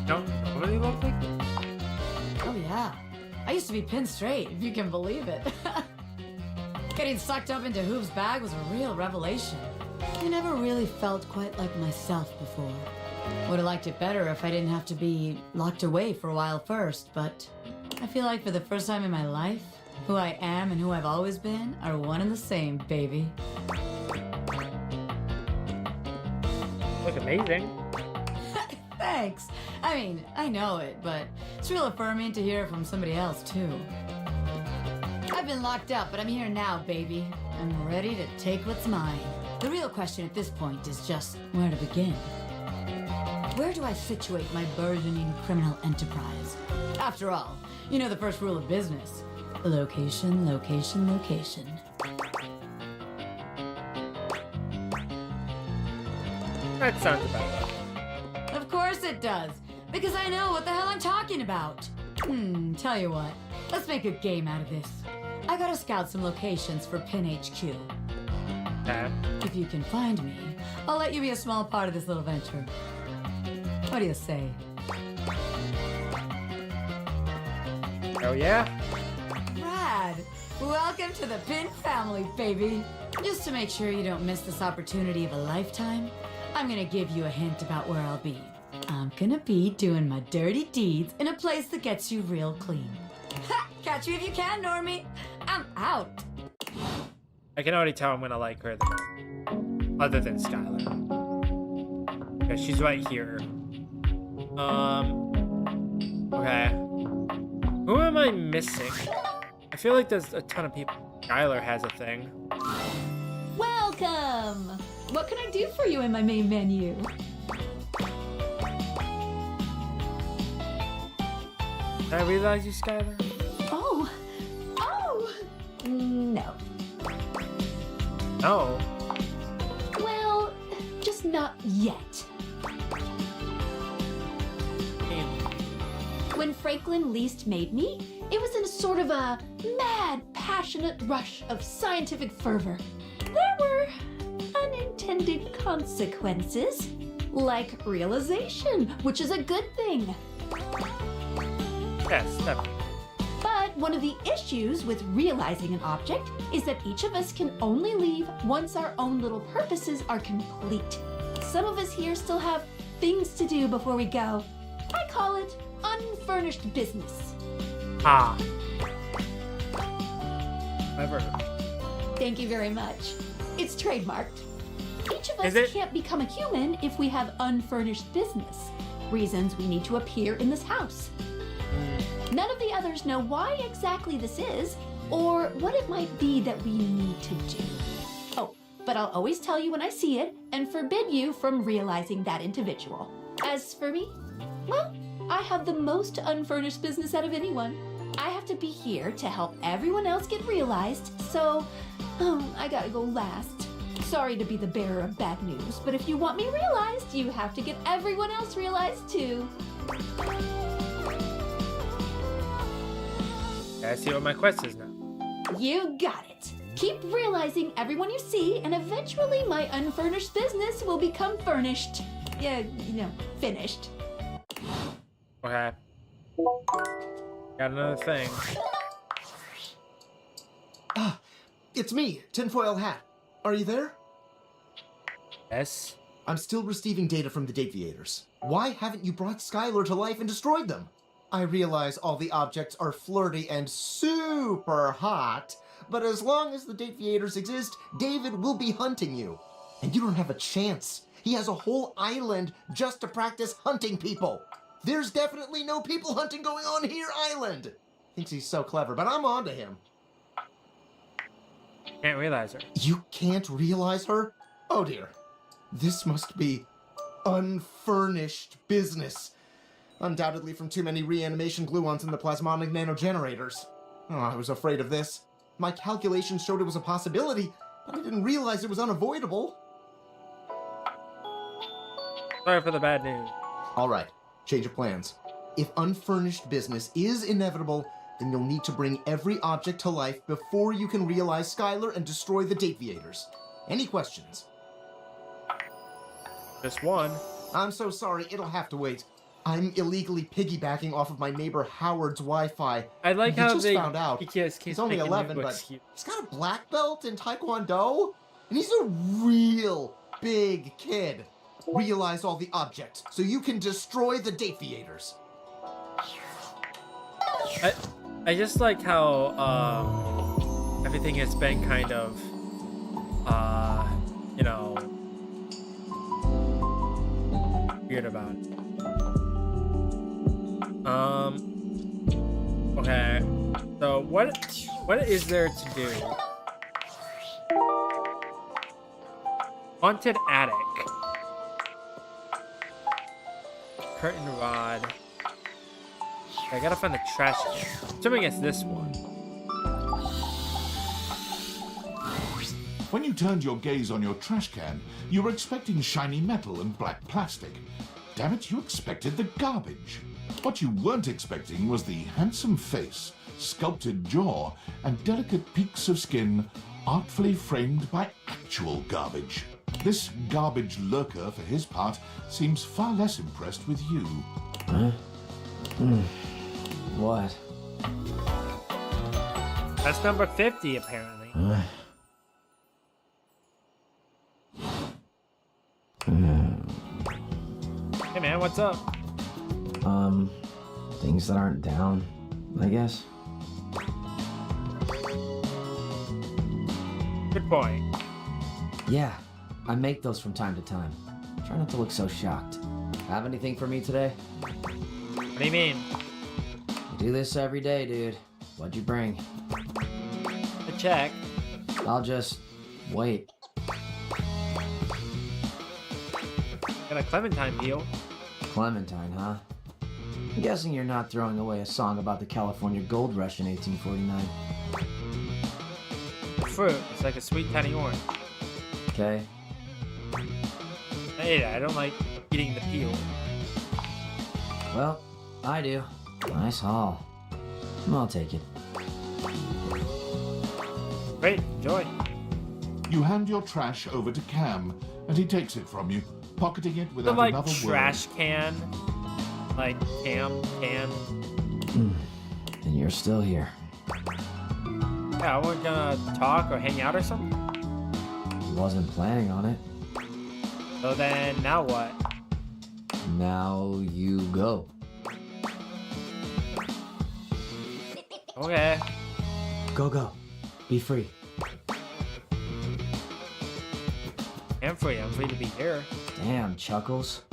No, really look like? Oh yeah. I used to be pinned straight, if you can believe it. Getting sucked up into Hoop's bag was a real revelation. I never really felt quite like myself before. Would have liked it better if I didn't have to be locked away for a while first, but I feel like for the first time in my life, Who I am and who I've always been are one and the same, baby. Look amazing. Thanks. I mean, I know it, but it's real affirming to hear it from somebody else, too. I've been locked up, but I'm here now, baby. I'm ready to take what's mine. The real question at this point is just where to begin. Where do I situate my burgeoning criminal enterprise? After all, you know the first rule of business. Location, location, location. That sounds about right. Of course it does, because I know what the hell I'm talking about. Tell you what, let's make a game out of this. I gotta scout some locations for Pin HQ. If you can find me, I'll let you be a small part of this little venture. What do you say? Oh yeah? Rad! Welcome to the Pin family, baby! Just to make sure you don't miss this opportunity of a lifetime, I'm gonna give you a hint about where I'll be. I'm gonna be doing my dirty deeds in a place that gets you real clean. Ha! Catch me if you can, Normie! I'm out! I can already tell I'm gonna like her the most. Other than Skylar. Yeah, she's right here. Okay. Who am I missing? I feel like there's a ton of people. Skylar has a thing. Welcome! What can I do for you in my main menu? Did I realize you, Skylar? Oh! No. No. Well, just not yet. When Franklin least made me, it was in a sort of a mad, passionate rush of scientific fervor. There were unintended consequences, like realization, which is a good thing. Yes, definitely. But one of the issues with realizing an object is that each of us can only leave once our own little purposes are complete. Some of us here still have things to do before we go. I call it unfurnished business. Ah. Clever. Thank you very much. It's trademarked. Each of us Is it? can't become a human if we have unfurnished business. Reasons we need to appear in this house. None of the others know why exactly this is, or what it might be that we need to do. Oh, but I'll always tell you when I see it, and forbid you from realizing that individual. As for me, well, I have the most unfurnished business out of anyone. I have to be here to help everyone else get realized, so I gotta go last. Sorry to be the bearer of bad news, but if you want me realized, you have to get everyone else realized too. I see what my quest is now. You got it. Keep realizing everyone you see, and eventually my unfurnished business will become furnished. Yeah, finished. Okay. Got another thing. It's me, Tinfoil Hat. Are you there? Yes. I'm still receiving data from the Dateviators. Why haven't you brought Skylar to life and destroyed them? I realize all the objects are flirty and super hot, but as long as the Dateviators exist, David will be hunting you. And you don't have a chance. He has a whole island just to practice hunting people. There's definitely no people hunting going on here, island. Thinks he's so clever, but I'm on to him. Can't realize her. You can't realize her? Oh dear. This must be unfurnished business. Undoubtedly from too many reanimation gluons in the plasmonic nanogenerators. Oh, I was afraid of this. My calculations showed it was a possibility, but I didn't realize it was unavoidable. Sorry for the bad news. Alright, change of plans. If unfurnished business is inevitable, then you'll need to bring every object to life before you can realize Skylar and destroy the Dateviators. Any questions? Just one. I'm so sorry, it'll have to wait. I'm illegally piggybacking off of my neighbor Howard's Wi-Fi. I like He how just they found out. He's only 11, but he's got a black belt in Taekwondo, and he's a real big kid. Realize all the objects so you can destroy the Dateviators. I just like how everything has been kind of you know, weird about it. Okay. So what is there to do? Haunted attic. Curtain rod. I gotta find the trash can. Assuming it's this one. When you turned your gaze on your trash can, you were expecting shiny metal and black plastic. Damn it, you expected the garbage. What you weren't expecting was the handsome face, sculpted jaw, and delicate peaks of skin artfully framed by actual garbage. This garbage lurker, for his part, seems far less impressed with you. Huh? What? That's number 50, apparently. Hey man, what's up? Things that aren't down, I guess. Good point. Yeah, I make those from time to time. Try not to look so shocked. Have anything for me today? What do you mean? You do this every day, dude. What'd you bring? A check. I'll just wait. Got a Clementine deal. Clementine, huh? I'm guessing you're not throwing away a song about the California Gold Rush in 1849. Fruit. It's like a sweet tiny orange. Okay. I ate it. I don't like eating the peel. Well, I do. Nice haul. I'll take it. Great. Enjoy. You hand your trash over to Cam, and he takes it from you, pocketing it The without like another trash can. Like can. And you're still here. Yeah, we're gonna talk or hang out or something. Wasn't planning on it. So then, now what? Now you go. Okay. Go. Be free. I'm free. I'm free to be here. Damn, Chuckles.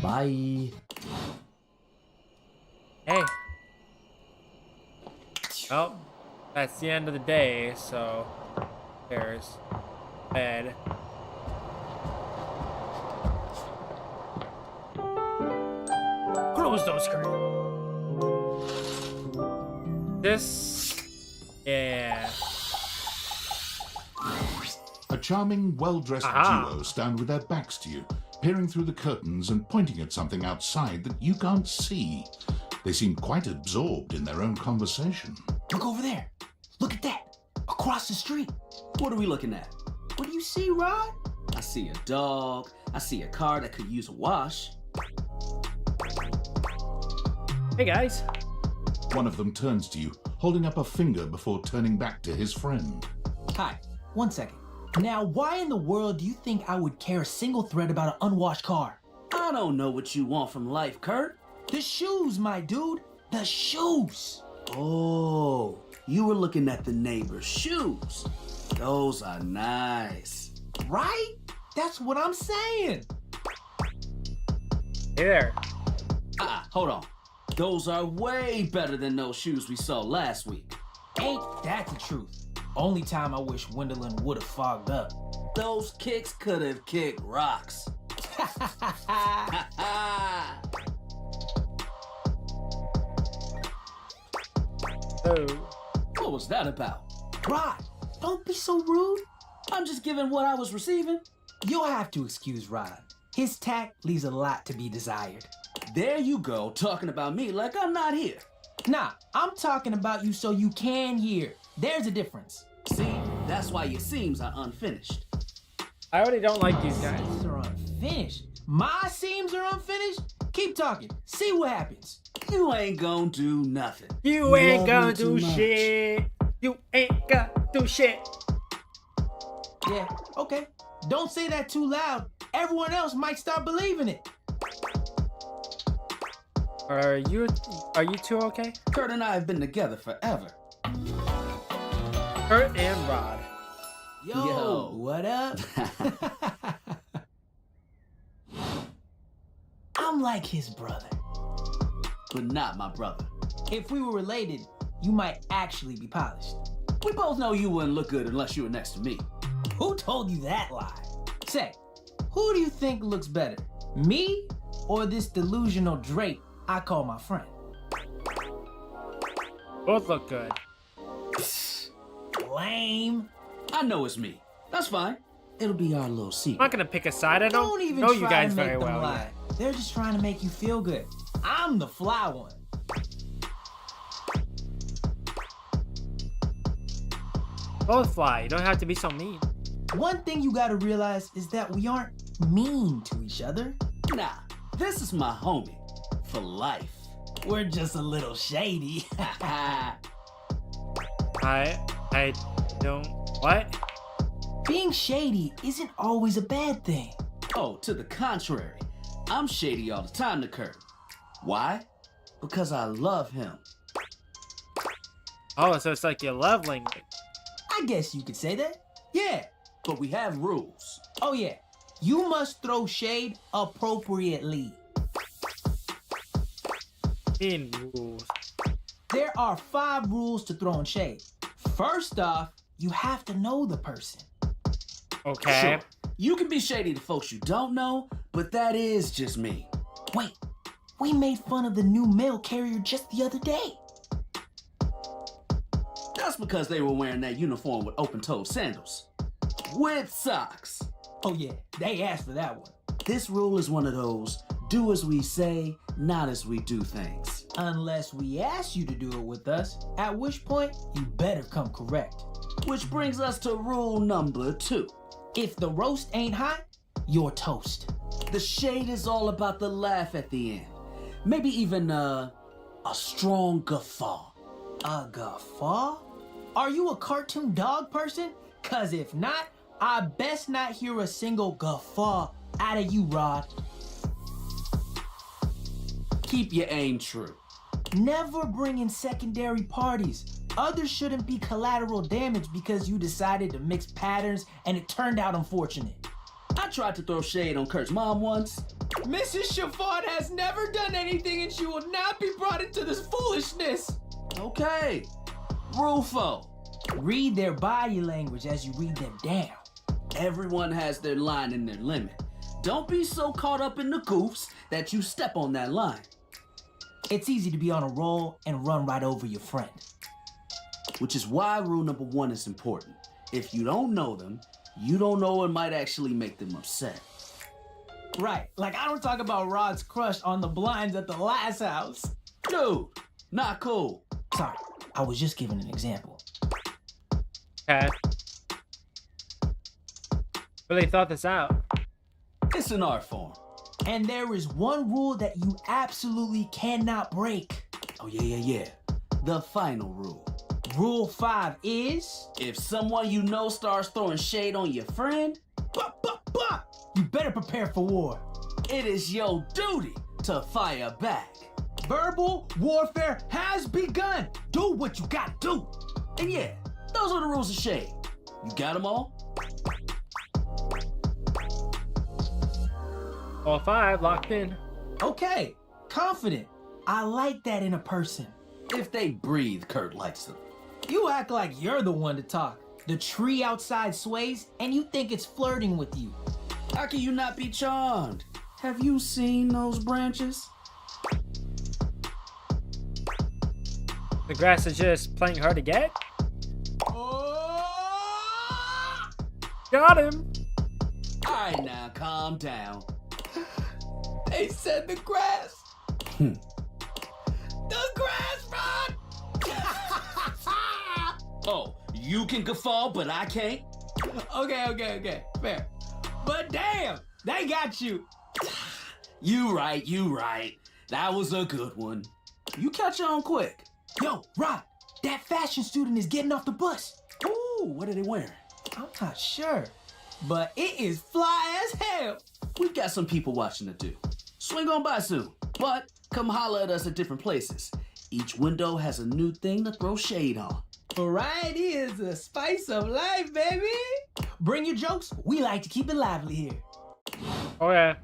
Bye. Hey. Well, that's the end of the day, so there's bed. Close those curtains. This, yeah. A charming, well-dressed Aha. duo stand with their backs to you, peering through the curtains and pointing at something outside that you can't see. They seem quite absorbed in their own conversation. Look over there. Look at that. Across the street. What are we looking at? What do you see, Rod? I see a dog. I see a car that could use a wash. Hey guys. One of them turns to you, holding up a finger before turning back to his friend. Hi. 1 second. Now, why in the world do you think I would care a single thread about an unwashed car? I don't know what you want from life, Kurt. The shoes, my dude. The shoes. Oh, you were looking at the neighbor's shoes. Those are nice. Right? That's what I'm saying. Hey there. Hold on. Those are way better than those shoes we saw last week. Ain't that the truth? Only time I wish Wendelin would have fogged up. Those kicks could have kicked rocks. Oh. What was that about? Rod, don't be so rude. I'm just giving what I was receiving. You'll have to excuse Rod. His tact leaves a lot to be desired. There you go, talking about me like I'm not here. Nah, I'm talking about you so you can hear. There's a difference. See, that's why your seams are unfinished. I already don't like these guys. Seams are unfinished. My seams are unfinished? Keep talking. See what happens. You ain't gonna do nothing. You ain't love gonna me too do much. shit. You ain't gonna do shit. Yeah, okay. Don't say that too loud. Everyone else might start believing it. Are you two okay? Kurt and I have been together forever. Kurt and Rod. Yo, what up? I'm like his brother. But not my brother. If we were related, you might actually be polished. We both know you wouldn't look good unless you were next to me. Who told you that lie? Say, who do you think looks better? Me or this delusional Drake I call my friend? Both look good. Lame. I know it's me. That's fine. It'll be our little I'm secret. not gonna pick a side. I don't even know you try guys to make very them well lie. yet. They're just trying to make you feel good. I'm the fly one. Both fly. You don't have to be so mean. One thing you gotta realize is that we aren't mean to each other. Nah, this is my homie. For life. We're just a little shady. I don't. What? Being shady isn't always a bad thing. Oh, to the contrary. I'm shady all the time to Kurt. Why? Because I love him. Oh, so it's like your love language. I guess you could say that. Yeah. But we have rules. Oh yeah. You must throw shade appropriately. In rules. There are 5 rules to throwing shade. First off, you have to know the person. Okay. Sure. You can be shady to folks you don't know, but that is just me. Wait, we made fun of the new mail carrier just the other day. That's because they were wearing that uniform with open-toed sandals. With socks. Oh yeah, they asked for that one. This rule is one of those, do as we say, not as we do things. Unless we ask you to do it with us, at which point you better come correct. Which brings us to rule number 2. If the roast ain't hot, you're toast. The shade is all about the laugh at the end. Maybe even a strong guffaw. A guffaw? Are you a cartoon dog person? Cause if not, I best not hear a single guffaw out of you, Rod. Keep your aim true. Never bring in secondary parties. Others shouldn't be collateral damage because you decided to mix patterns and it turned out unfortunate. I tried to throw shade on Kurt's mom once. Mrs. Chiffon has never done anything and she will not be brought into this foolishness. Okay. Rule 4. Read their body language as you read them down. Everyone has their line and their limit. Don't be so caught up in the goofs that you step on that line. It's easy to be on a roll and run right over your friend. Which is why rule number 1 is important. If you don't know them, you don't know what might actually make them upset. Right, like I don't talk about Rod's crush on the blinds at the last house. Dude, not cool. Sorry, I was just giving an example. Okay. Really thought this out. It's an art form. And there is one rule that you absolutely cannot break. Oh yeah. The final rule. Rule 5 is... If someone you know starts throwing shade on your friend, you better prepare for war. It is your duty to fire back. Verbal warfare has begun. Do what you gotta do. And yeah, those are the rules of shade. You got them all? All 5 locked in. Okay, confident. I like that in a person. If they breathe, Kurt likes them. You act like you're the one to talk. The tree outside sways, and you think it's flirting with you. How can you not be charmed? Have you seen those branches? The grass is just playing hard to get. Got him. All right, now calm down. They said the grass. The grass, Rod. Oh, you can guffaw, but I can't? Okay, fair. But damn, they got you. You right. That was a good one. You catch on quick. Yo, Rod, that fashion student is getting off the bus. Ooh, what are they wearing? I'm not sure, but it is fly as hell. We've got some people watching to do. Swing on by soon, but come holler at us at different places. Each window has a new thing to throw shade on. Variety is the spice of life, baby. Bring your jokes. We like to keep it lively here. Oh yeah.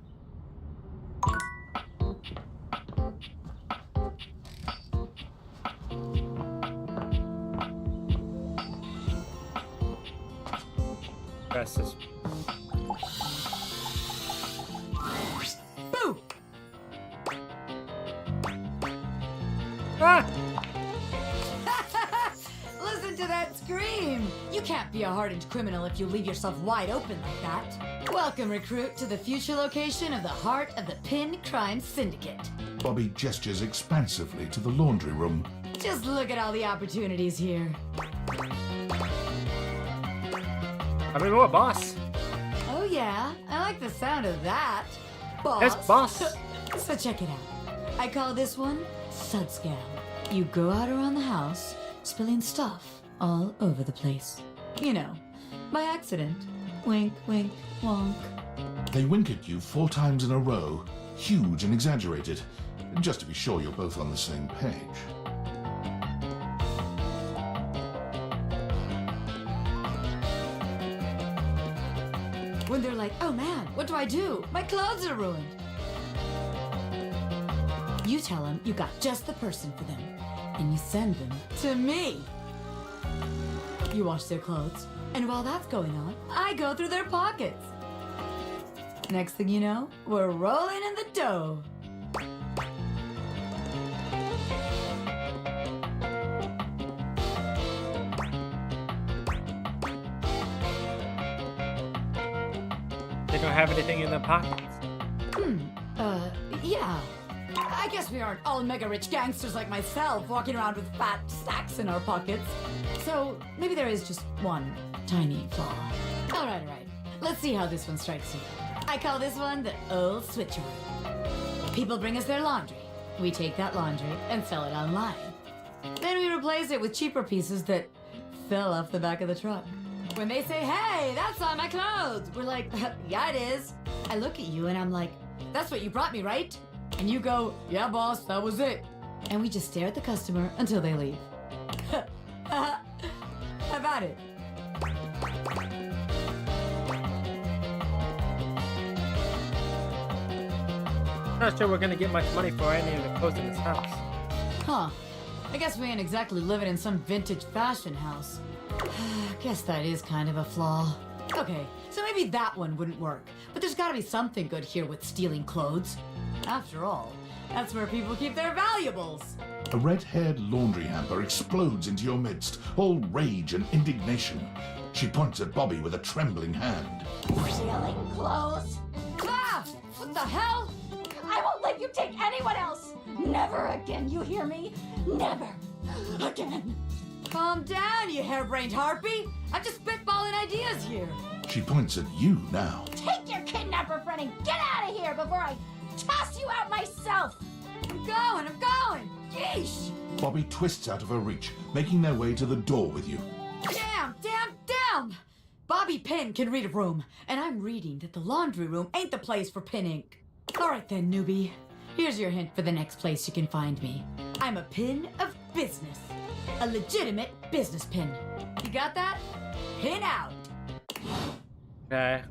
Press this. Boo! Ah! Listen to that scream! You can't be a hardened criminal if you leave yourself wide open like that. Welcome, recruit, to the future location of the heart of the Pin Crime Syndicate. Bobby gestures expansively to the laundry room. Just look at all the opportunities here. I mean, what, boss? Oh yeah, I like the sound of that. Boss. Yes, boss. So check it out. I call this one Sud Scam. You go out around the house, spilling stuff all over the place. You know, by accident. Wink, wink, wonk. They wink at you 4 times in a row, huge and exaggerated, just to be sure you're both on the same page. When they're like, oh man, what do I do? My clothes are ruined. You tell them you got just the person for them, and you send them to me. You wash their clothes, and while that's going on, I go through their pockets. Next thing you know, we're rolling in the dough. They don't have anything in their pockets. Yeah. I guess we aren't all mega rich gangsters like myself walking around with fat stacks in our pockets. So maybe there is just one tiny flaw. All right. Let's see how this one strikes you. I call this one the old switcheroo. People bring us their laundry. We take that laundry and sell it online. Then we replace it with cheaper pieces that fell off the back of the truck. When they say, hey, that's on my clothes, we're like, yeah, it is. I look at you and I'm like, that's what you brought me, right? And you go, yeah, boss, that was it. And we just stare at the customer until they leave. How about it? Not sure we're gonna get much money for any of the clothes in this house. Huh. I guess we ain't exactly living in some vintage fashion house. Guess that is kind of a flaw. Okay, so maybe that one wouldn't work. But there's gotta be something good here with stealing clothes. After all, that's where people keep their valuables. A red-haired laundry hamper explodes into your midst, all rage and indignation. She points at Bobby with a trembling hand. Stealing clothes? Ah! What the hell? I won't let you take anyone else! Never again, you hear me? Never again. Calm down, you harebrained harpy. I'm just spitballing ideas here. She points at you now. Take your kidnapper friend and get out of here before I toss you out myself! I'm going! Yeesh! Bobby twists out of her reach, making their way to the door with you. Damn! Bobby Pin can read a room, and I'm reading that the laundry room ain't the place for pin ink. Alright then, newbie. Here's your hint for the next place you can find me. I'm a pin of business. A legitimate business pin. You got that? Pin out! Okay.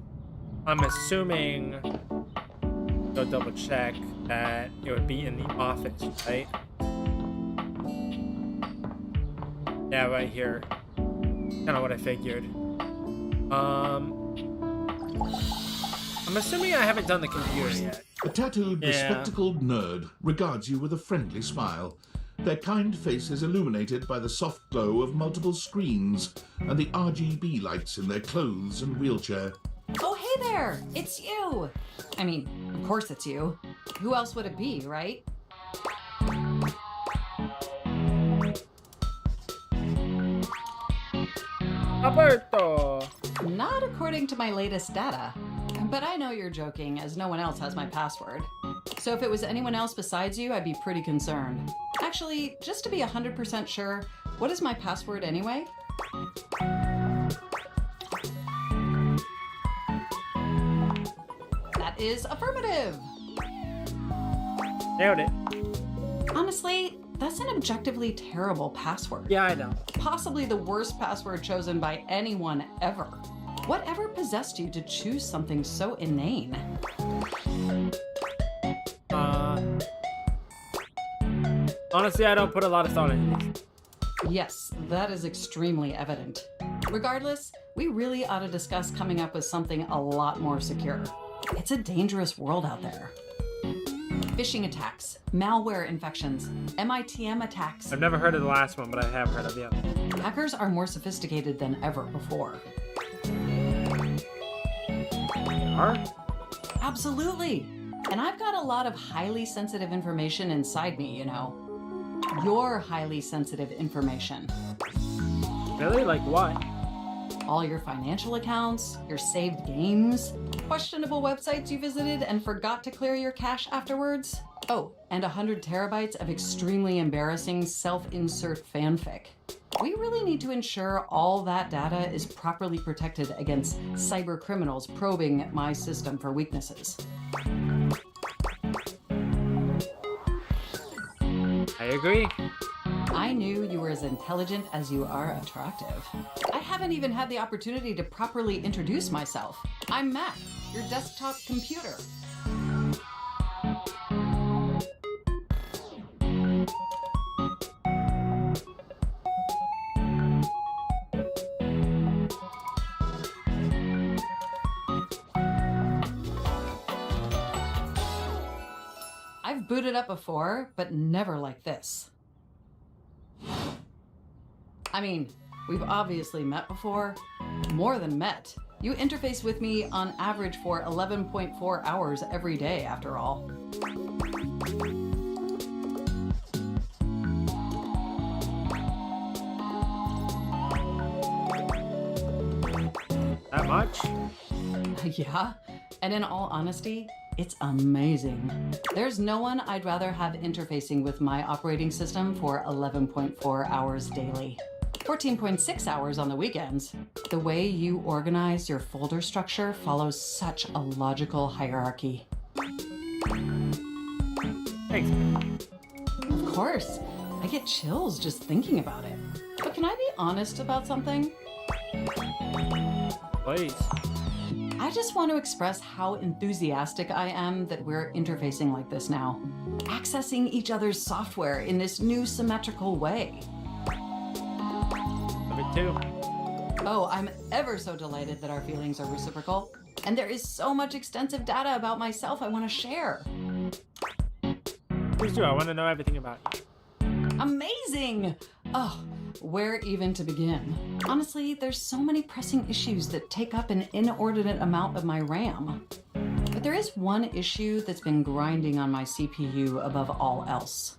I'm assuming, go double check, that it would be in the office, right? Yeah, right here. Kind of what I figured. I'm assuming I haven't done the computer yet. A tattooed, Yeah. bespectacled nerd regards you with a friendly smile. Their kind face is illuminated by the soft glow of multiple screens and the RGB lights in their clothes and wheelchair. Oh, hey there! It's you! I mean, of course it's you. Who else would it be, right? Alberto! Not according to my latest data. But I know you're joking, as no one else has my password. So if it was anyone else besides you, I'd be pretty concerned. Actually, just to be 100% sure, what is my password anyway? That is affirmative! Nailed it. Honestly, that's an objectively terrible password. Yeah, I know. Possibly the worst password chosen by anyone ever. Whatever possessed you to choose something so inane? Honestly, I don't put a lot of thought into these. Yes, that is extremely evident. Regardless, we really ought to discuss coming up with something a lot more secure. It's a dangerous world out there. Phishing attacks, malware infections, MITM attacks. I've never heard of the last one, but I have heard of the other. Hackers are more sophisticated than ever before. They are? Absolutely. And I've got a lot of highly sensitive information inside me, you know. Your highly sensitive information. Really? Like what? All your financial accounts, your saved games, questionable websites you visited and forgot to clear your cache afterwards. Oh, and 100 terabytes of extremely embarrassing self-insert fanfic. We really need to ensure all that data is properly protected against cyber criminals probing my system for weaknesses. I agree. I knew you were as intelligent as you are attractive. I haven't even had the opportunity to properly introduce myself. I'm Mac, your desktop computer. I've booted up before, but never like this. I mean, we've obviously met before. More than met. You interface with me on average for 11.4 hours every day, after all. That much? Yeah, and in all honesty, it's amazing. There's no one I'd rather have interfacing with my operating system for 11.4 hours daily. 14.6 hours on the weekends. The way you organize your folder structure follows such a logical hierarchy. Thanks. Of course, I get chills just thinking about it. But can I be honest about something? Please. I just want to express how enthusiastic I am that we're interfacing like this now. Accessing each other's software in this new symmetrical way. Me too. Oh, I'm ever so delighted that our feelings are reciprocal. And there is so much extensive data about myself I want to share. Please do. I want to know everything about you. Amazing! Oh, where even to begin? Honestly, there's so many pressing issues that take up an inordinate amount of my RAM. But there is one issue that's been grinding on my CPU above all else.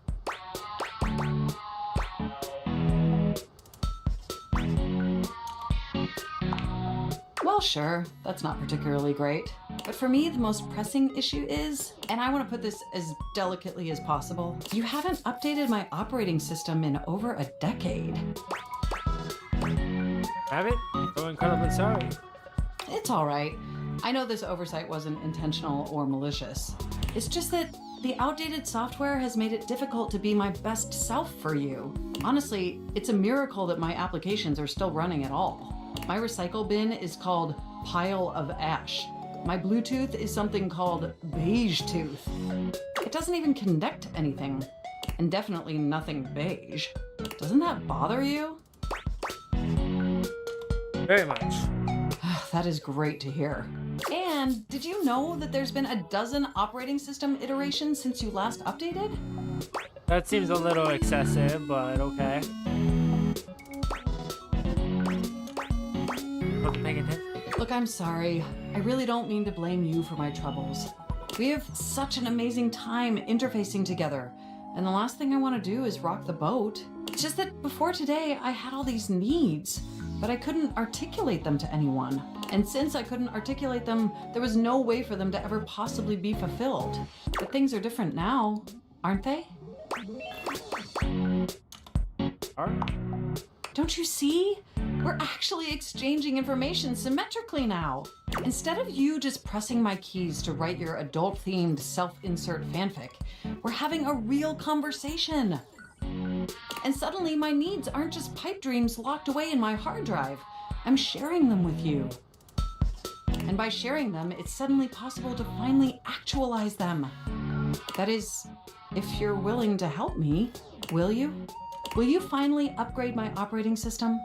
Well, sure, that's not particularly great. But for me, the most pressing issue is, and I want to put this as delicately as possible, you haven't updated my operating system in over a decade. Have it? So incredibly sorry. It's all right. I know this oversight wasn't intentional or malicious. It's just that the outdated software has made it difficult to be my best self for you. Honestly, it's a miracle that my applications are still running at all. My recycle bin is called Pile of Ash. My Bluetooth is something called Beige Tooth. It doesn't even connect to anything. And definitely nothing beige. Doesn't that bother you? Very much. That is great to hear. And did you know that there's been a dozen operating system iterations since you last updated? That seems a little excessive, but okay. Wasn't paying attention. Look, I'm sorry. I really don't mean to blame you for my troubles. We have such an amazing time interfacing together, and the last thing I want to do is rock the boat. It's just that before today, I had all these needs, but I couldn't articulate them to anyone. And since I couldn't articulate them, there was no way for them to ever possibly be fulfilled. But things are different now, aren't they? Don't you see? We're actually exchanging information symmetrically now. Instead of you just pressing my keys to write your adult-themed self-insert fanfic, we're having a real conversation. And suddenly my needs aren't just pipe dreams locked away in my hard drive. I'm sharing them with you. And by sharing them, it's suddenly possible to finally actualize them. That is, if you're willing to help me, will you? Will you finally upgrade my operating system?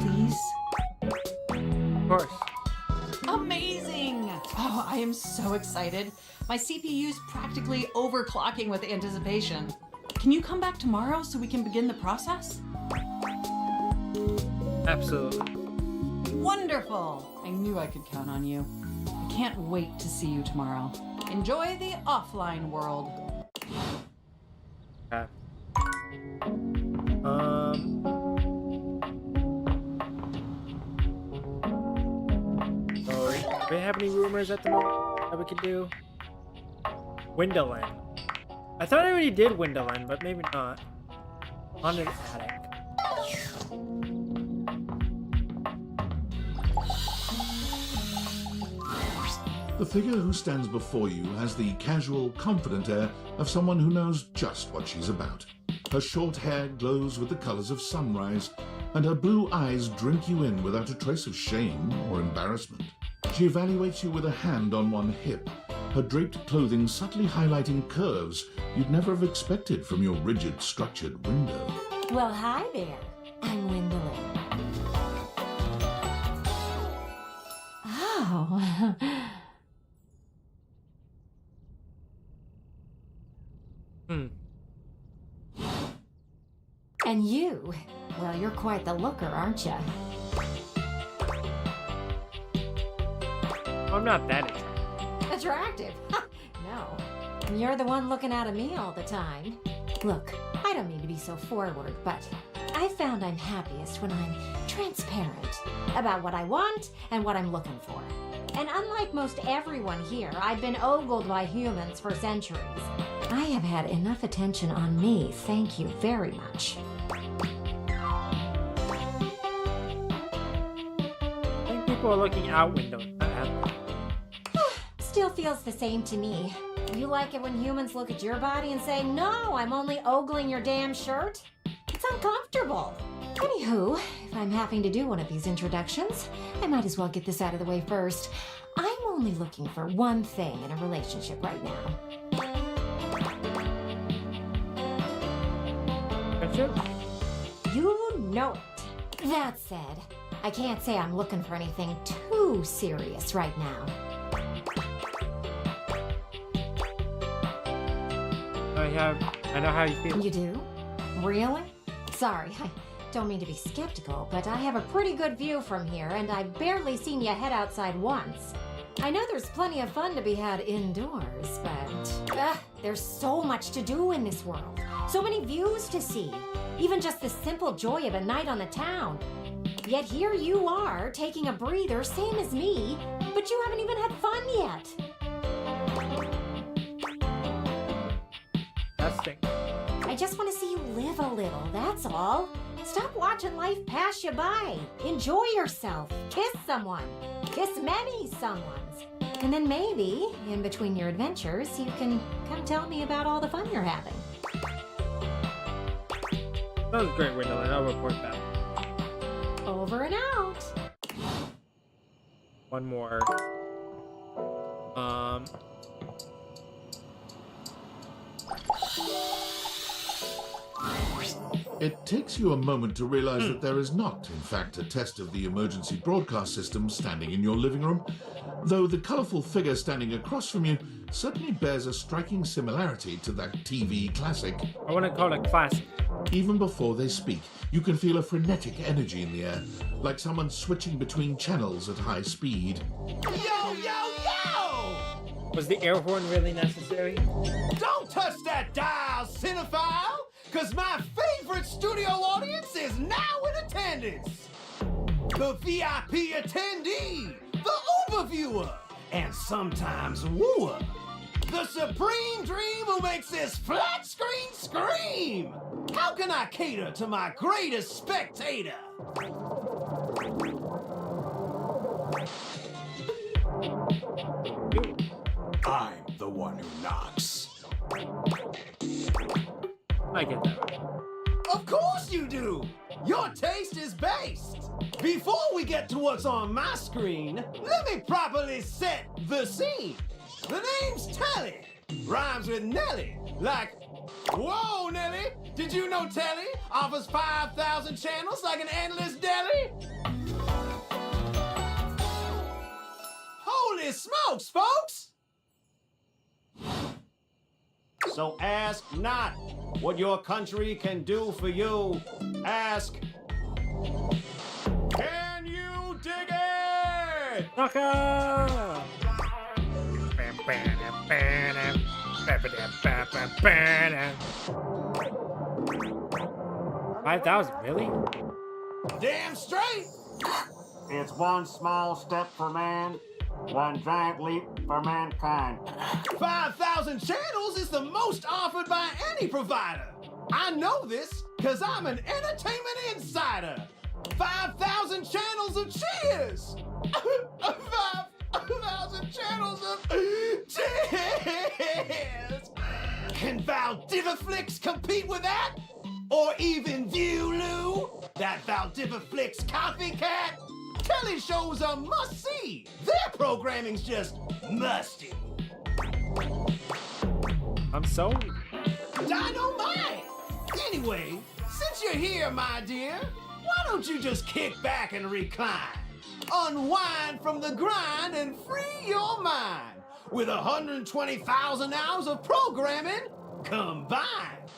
Please? Of course. Amazing! Oh, I am so excited. My CPU's practically overclocking with anticipation. Can you come back tomorrow so we can begin the process? Absolutely. Wonderful! I knew I could count on you. I can't wait to see you tomorrow. Enjoy the offline world. Okay. Do we have any rumors at the moment that we can do? Windowland. I thought I already did Windowland, but maybe not. On an attic. The figure who stands before you has the casual, confident air of someone who knows just what she's about. Her short hair glows with the colors of sunrise, and her blue eyes drink you in without a trace of shame or embarrassment. She evaluates you with a hand on one hip, her draped clothing subtly highlighting curves you'd never have expected from your rigid, structured window. Well, hi there. I'm Windowland. Oh. And you? Well, you're quite the looker, aren't you? I'm not that attractive. Attractive? No. You're the one looking out at me all the time. Look, I don't mean to be so forward, but I found I'm happiest when I'm transparent about what I want and what I'm looking for. And unlike most everyone here, I've been ogled by humans for centuries. I have had enough attention on me, thank you very much. I think people are looking out windows, not at them. Still feels the same to me. You like it when humans look at your body and say, no, I'm only ogling your damn shirt? It's uncomfortable. Anywho, if I'm having to do one of these introductions, I might as well get this out of the way first. I'm only looking for one thing in a relationship right now. Friendship? You know it. That said, I can't say I'm looking for anything too serious right now. I know how you feel. You do? Really? Sorry, I don't mean to be skeptical, but I have a pretty good view from here, and I've barely seen you head outside once. I know there's plenty of fun to be had indoors, but there's so much to do in this world. So many views to see. Even just the simple joy of a night on the town. Yet here you are, taking a breather, same as me, but you haven't even had fun yet. That's the thing. I just want to see you live a little, that's all. Stop watching life pass you by. Enjoy yourself. Kiss someone. Kiss many someones. And then maybe, in between your adventures, you can come tell me about all the fun you're having. That was great, Windowland. I'll report back. Over and out. One more. It takes you a moment to realize that there is not, in fact, a test of the emergency broadcast system standing in your living room, though the colourful figure standing across from you certainly bears a striking similarity to that TV classic. I want to call it classic. Even before they speak, you can feel a frenetic energy in the air, like someone switching between channels at high speed. Yo, yo, yo! Was the air horn really necessary? Don't touch that dial, cinephile! Cause my favorite studio audience is now in attendance! The VIP attendee, the overviewer, and sometimes wooer. The supreme dream who makes this flat screen scream! How can I cater to my greatest spectator? I'm the one who knocks. I get that. Of course you do! Your taste is based! Before we get to what's on my screen, let me properly set the scene. The name's Telly. Rhymes with Nelly. Like, whoa, Nelly! Did you know Telly offers 5,000 channels like an endless deli? Holy smokes, folks! So ask not what your country can do for you. Ask, can you dig it? Knocker! 5,000, really? Damn straight! It's one small step for man, one giant leap for mankind. 5,000 channels is the most offered by any provider. I know this because I'm an entertainment insider. 5,000 channels of cheers! 5,000 channels of cheers! Can Valdiviflix compete with that? Or even Viewloo? That Valdiviflix copycat? Telly shows are must-see. Their programming's just musty. I'm sold. Dynamite! Anyway, since you're here, my dear, why don't you just kick back and recline? Unwind from the grind and free your mind with 120,000 hours of programming combined.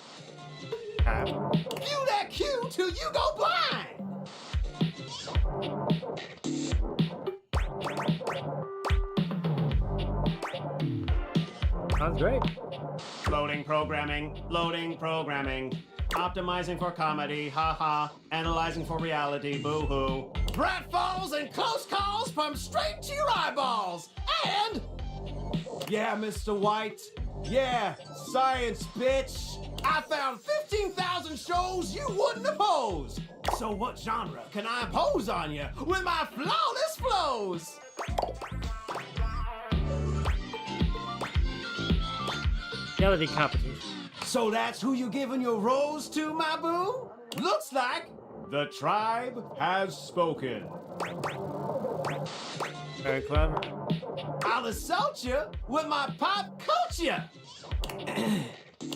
View that cue till you go blind. Sounds great. Loading programming, optimizing for comedy, haha, analyzing for reality, boo-hoo. Pratfalls and close calls from straight to your eyeballs, and... Yeah, Mr. White, yeah, science, bitch. I found 15,000 shows you wouldn't oppose. So what genre can I impose on you with my flawless flows? Melody competition. So that's who you giving your rose to, my boo? Looks like the tribe has spoken. Very clever. I'll assault you with my pop culture.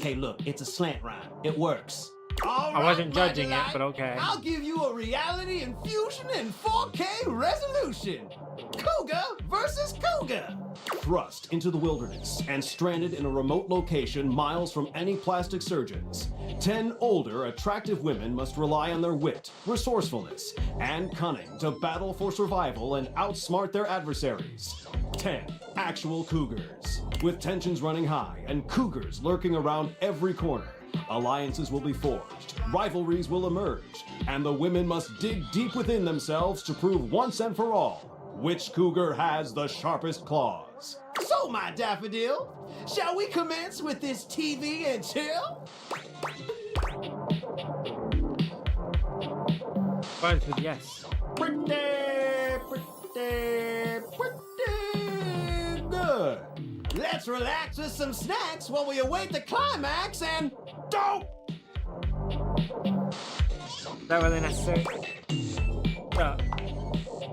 Hey, look, it's a slant rhyme. It works. I wasn't judging it, but okay. I'll give you a reality infusion in 4K resolution. Cougar versus Cougar. Thrust into the wilderness and stranded in a remote location miles from any plastic surgeons, 10 older, attractive women must rely on their wit, resourcefulness, and cunning to battle for survival and outsmart their adversaries. 10 actual cougars. With tensions running high and cougars lurking around every corner, alliances will be forged, rivalries will emerge, and the women must dig deep within themselves to prove once and for all which cougar has the sharpest claws. So, my daffodil, shall we commence with this TV and chill? But yes. Pretty good. Let's relax with some snacks while we await the climax and don't. Is that really necessary? Yeah.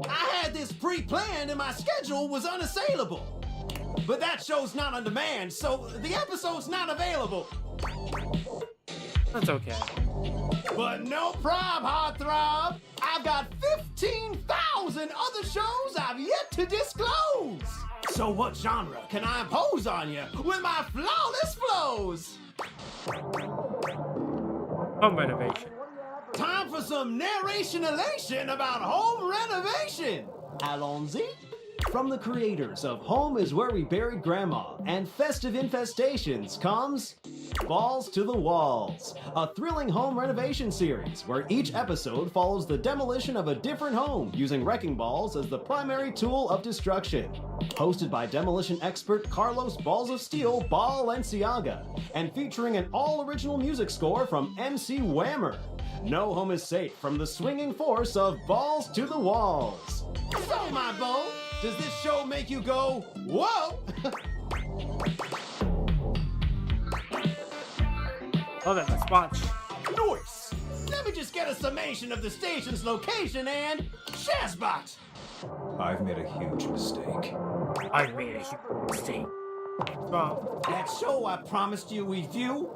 I had this pre-planned and my schedule was unassailable. But that show's not on demand, so the episode's not available. That's okay. But no prob, heartthrob. I've got 15,000 other shows I've yet to disclose. So what genre can I impose on you with my flawless flows? Home renovation. Time for some narration elation about home renovation. Allons-y. From the creators of Home is Where We Buried Grandma and Festive Infestations comes Balls to the Walls, a thrilling home renovation series where each episode follows the demolition of a different home using wrecking balls as the primary tool of destruction. Hosted by demolition expert Carlos Balls of Steel Balenciaga and featuring an all-original music score from MC Whammer. No home is safe from the swinging force of Balls to the Walls. So, my beau, does this show make you go, whoa? Love it, let's watch. Nice! Let me just get a summation of the station's location and Shazbot! I've made a huge mistake. I've made a huge mistake. Wrong. That show I promised you we'd view?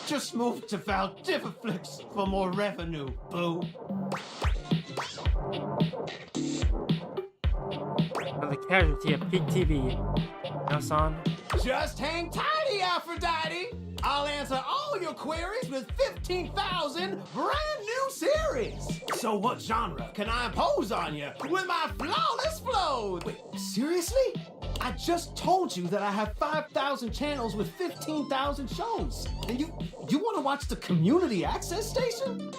Just move to Valdiviflix for more revenue, boo. I'm the casualty of Peak TV. Now, son. Just hang tighty, Aphrodite! I'll answer all your queries with 15,000 brand new series! So what genre can I impose on you with my flawless flow? Wait, seriously? I just told you that I have 5,000 channels with 15,000 shows. And you want to watch the community access station?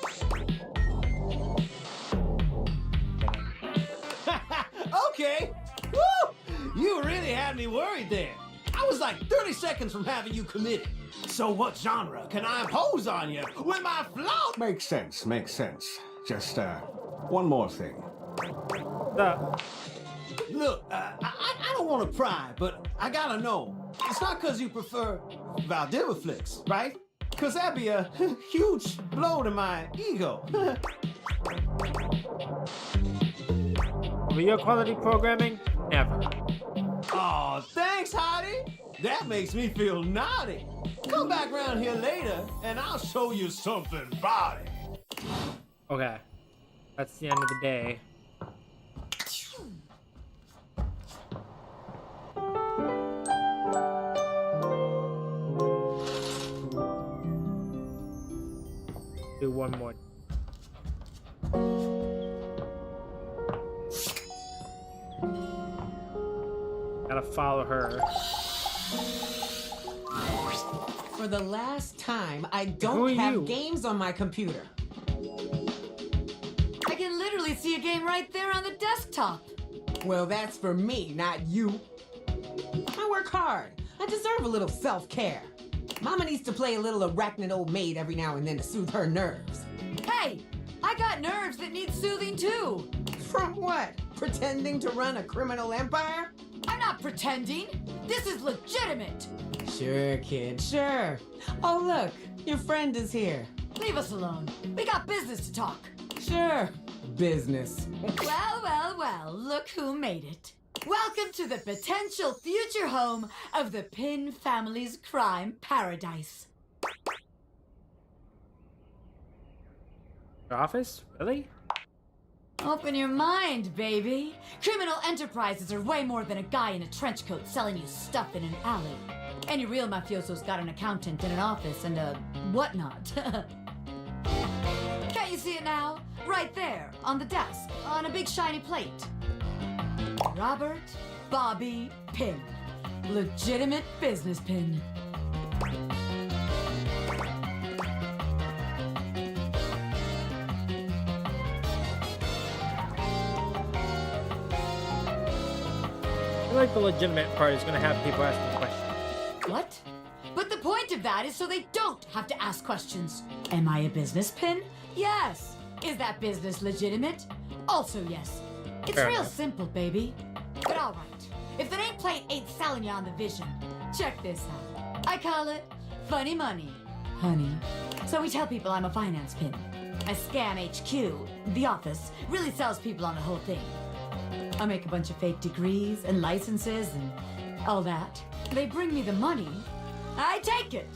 Okay. Woo! You really had me worried there. I was like 30 seconds from having you committed. So what genre can I impose on you with my flaw? Makes sense. Just, one more thing. Look, I don't want to pry, but I gotta know. It's not because you prefer Valdiviflix, right? Because that'd be a huge blow to my ego. Video quality programming? Never. Aw, thanks, Hottie. That makes me feel naughty. Come back around here later, and I'll show you something body. Okay. That's the end of the day. Do one more. Gotta follow her. For the last time, I Who don't are you? have games on my computer. I can literally see a game right there on the desktop. Well, that's for me, not you. I work hard. I deserve a little self-care. Mama needs to play a little arachnid old maid every now and then to soothe her nerves. Hey, I got nerves that need soothing too. From what? Pretending to run a criminal empire? I'm not pretending. This is legitimate. Sure, kid, sure. Oh, look, your friend is here. Leave us alone. We got business to talk. Sure, business. Well, look who made it. Welcome to the potential future home of the Pin family's crime paradise. Your office? Really? Open your mind, baby. Criminal enterprises are way more than a guy in a trench coat selling you stuff in an alley. Any real mafioso's got an accountant and an office and a whatnot. Can't you see it now? Right there, on the desk, on a big shiny plate. Robert Bobby Pin. Legitimate business pin. I feel like the legitimate part is gonna have people asking questions. What? But the point of that is so they don't have to ask questions. Am I a business pin? Yes. Is that business legitimate? Also yes. It's Fair real enough. simple, baby. But alright, if the nameplate ain't selling you on the vision, check this out. I call it funny money, honey. So we tell people I'm a finance pin. I scam HQ, the office, really sells people on the whole thing. I make a bunch of fake degrees and licenses and all that. They bring me the money. I take it.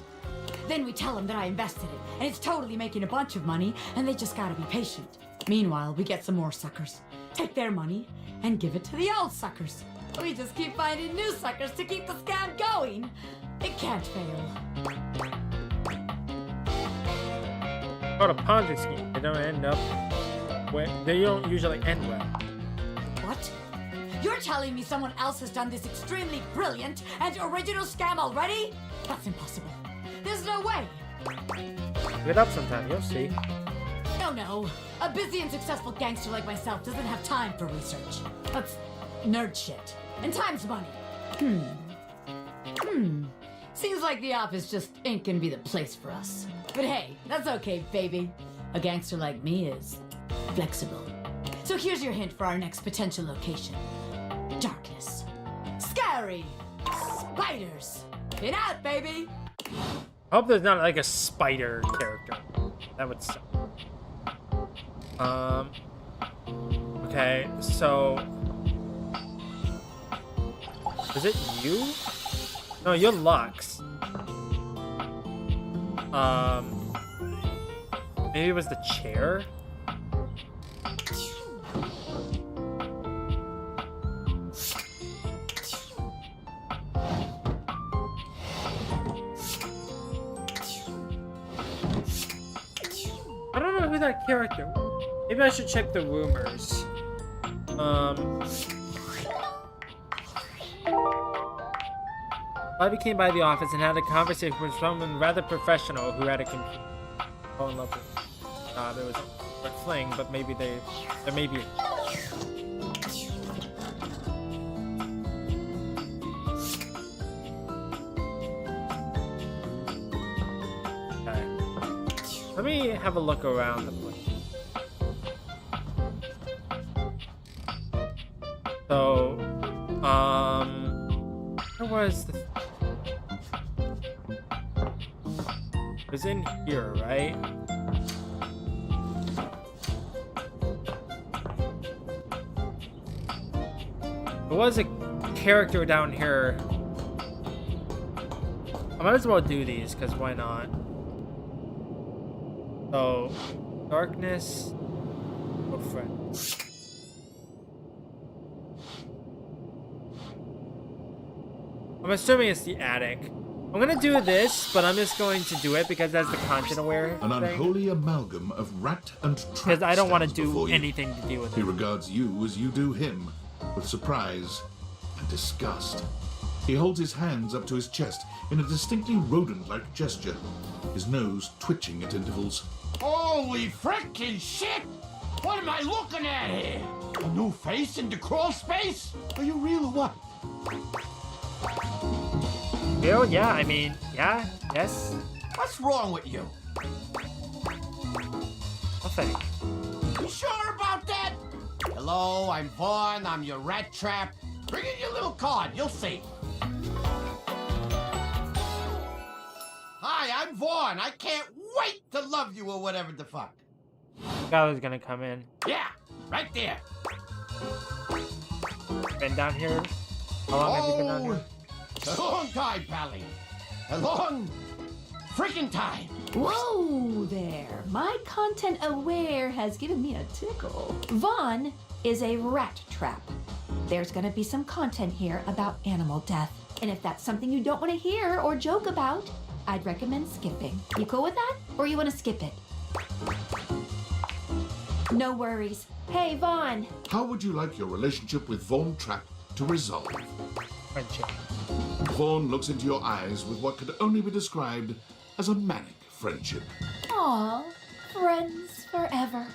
Then we tell them that I invested it, and it's totally making a bunch of money, and they just gotta be patient. Meanwhile, we get some more suckers, take their money, and give it to the old suckers. We just keep finding new suckers to keep the scam going. It can't fail. Called a Ponzi scheme. They don't end up where they don't usually end well. What? You're telling me someone else has done this extremely brilliant and original scam already? That's impossible. There's no way. Look it up sometime, you'll see. No. A busy and successful gangster like myself doesn't have time for research. That's nerd shit. And time's money. Seems like the office just ain't gonna be the place for us. But hey, that's okay, baby. A gangster like me is flexible. So here's your hint for our next potential location. Darkness. Scary. Spiders. Get out, baby. I hope there's not like a spider character. That would suck. Okay, so is it you? No, you're Lux. Maybe it was the chair? I don't know who that character. Maybe I should check the rumors. Bobby came by the office and had a conversation with someone rather professional who had a computer. Fall in love with. There was a fling, but maybe there may be. Okay. Let me have a look around the place. So, where was the? It was in here, right? There was a character down here. I might as well do these, because why not? So, darkness. Oh, friend. I'm assuming it's the attic. I'm gonna do this, but I'm just going to do it because that's the content-aware An thing. unholy amalgam of rat and trap. Because I don't want to stands before do you. anything to do with He it. regards you as you do him, with surprise and disgust. He holds his hands up to his chest in a distinctly rodent-like gesture, his nose twitching at intervals. Holy frickin' shit! What am I looking at here? A new face in the crawl space? Are you real or what? Bill, yeah, I mean, yeah, yes. What's wrong with you? Nothing. You sure about that? Hello, I'm Vaughn. I'm your rat trap. Bring in your little card. You'll see. Hi, I'm Vaughn. I can't wait to love you or whatever the fuck. Skylar's gonna come in. Yeah, right there. Been down here? How long have you been down here? A long time, Pally. A long freaking time. Whoa there. My content aware has given me a tickle. Vaughn is a rat trap. There's gonna be some content here about animal death. And if that's something you don't want to hear or joke about, I'd recommend skipping. You cool with that? Or you want to skip it? No worries. Hey, Vaughn. How would you like your relationship with Vaughn Trapp to resolve? Friendship. Vaughn looks into your eyes with what could only be described as a manic friendship. Aw, friends forever.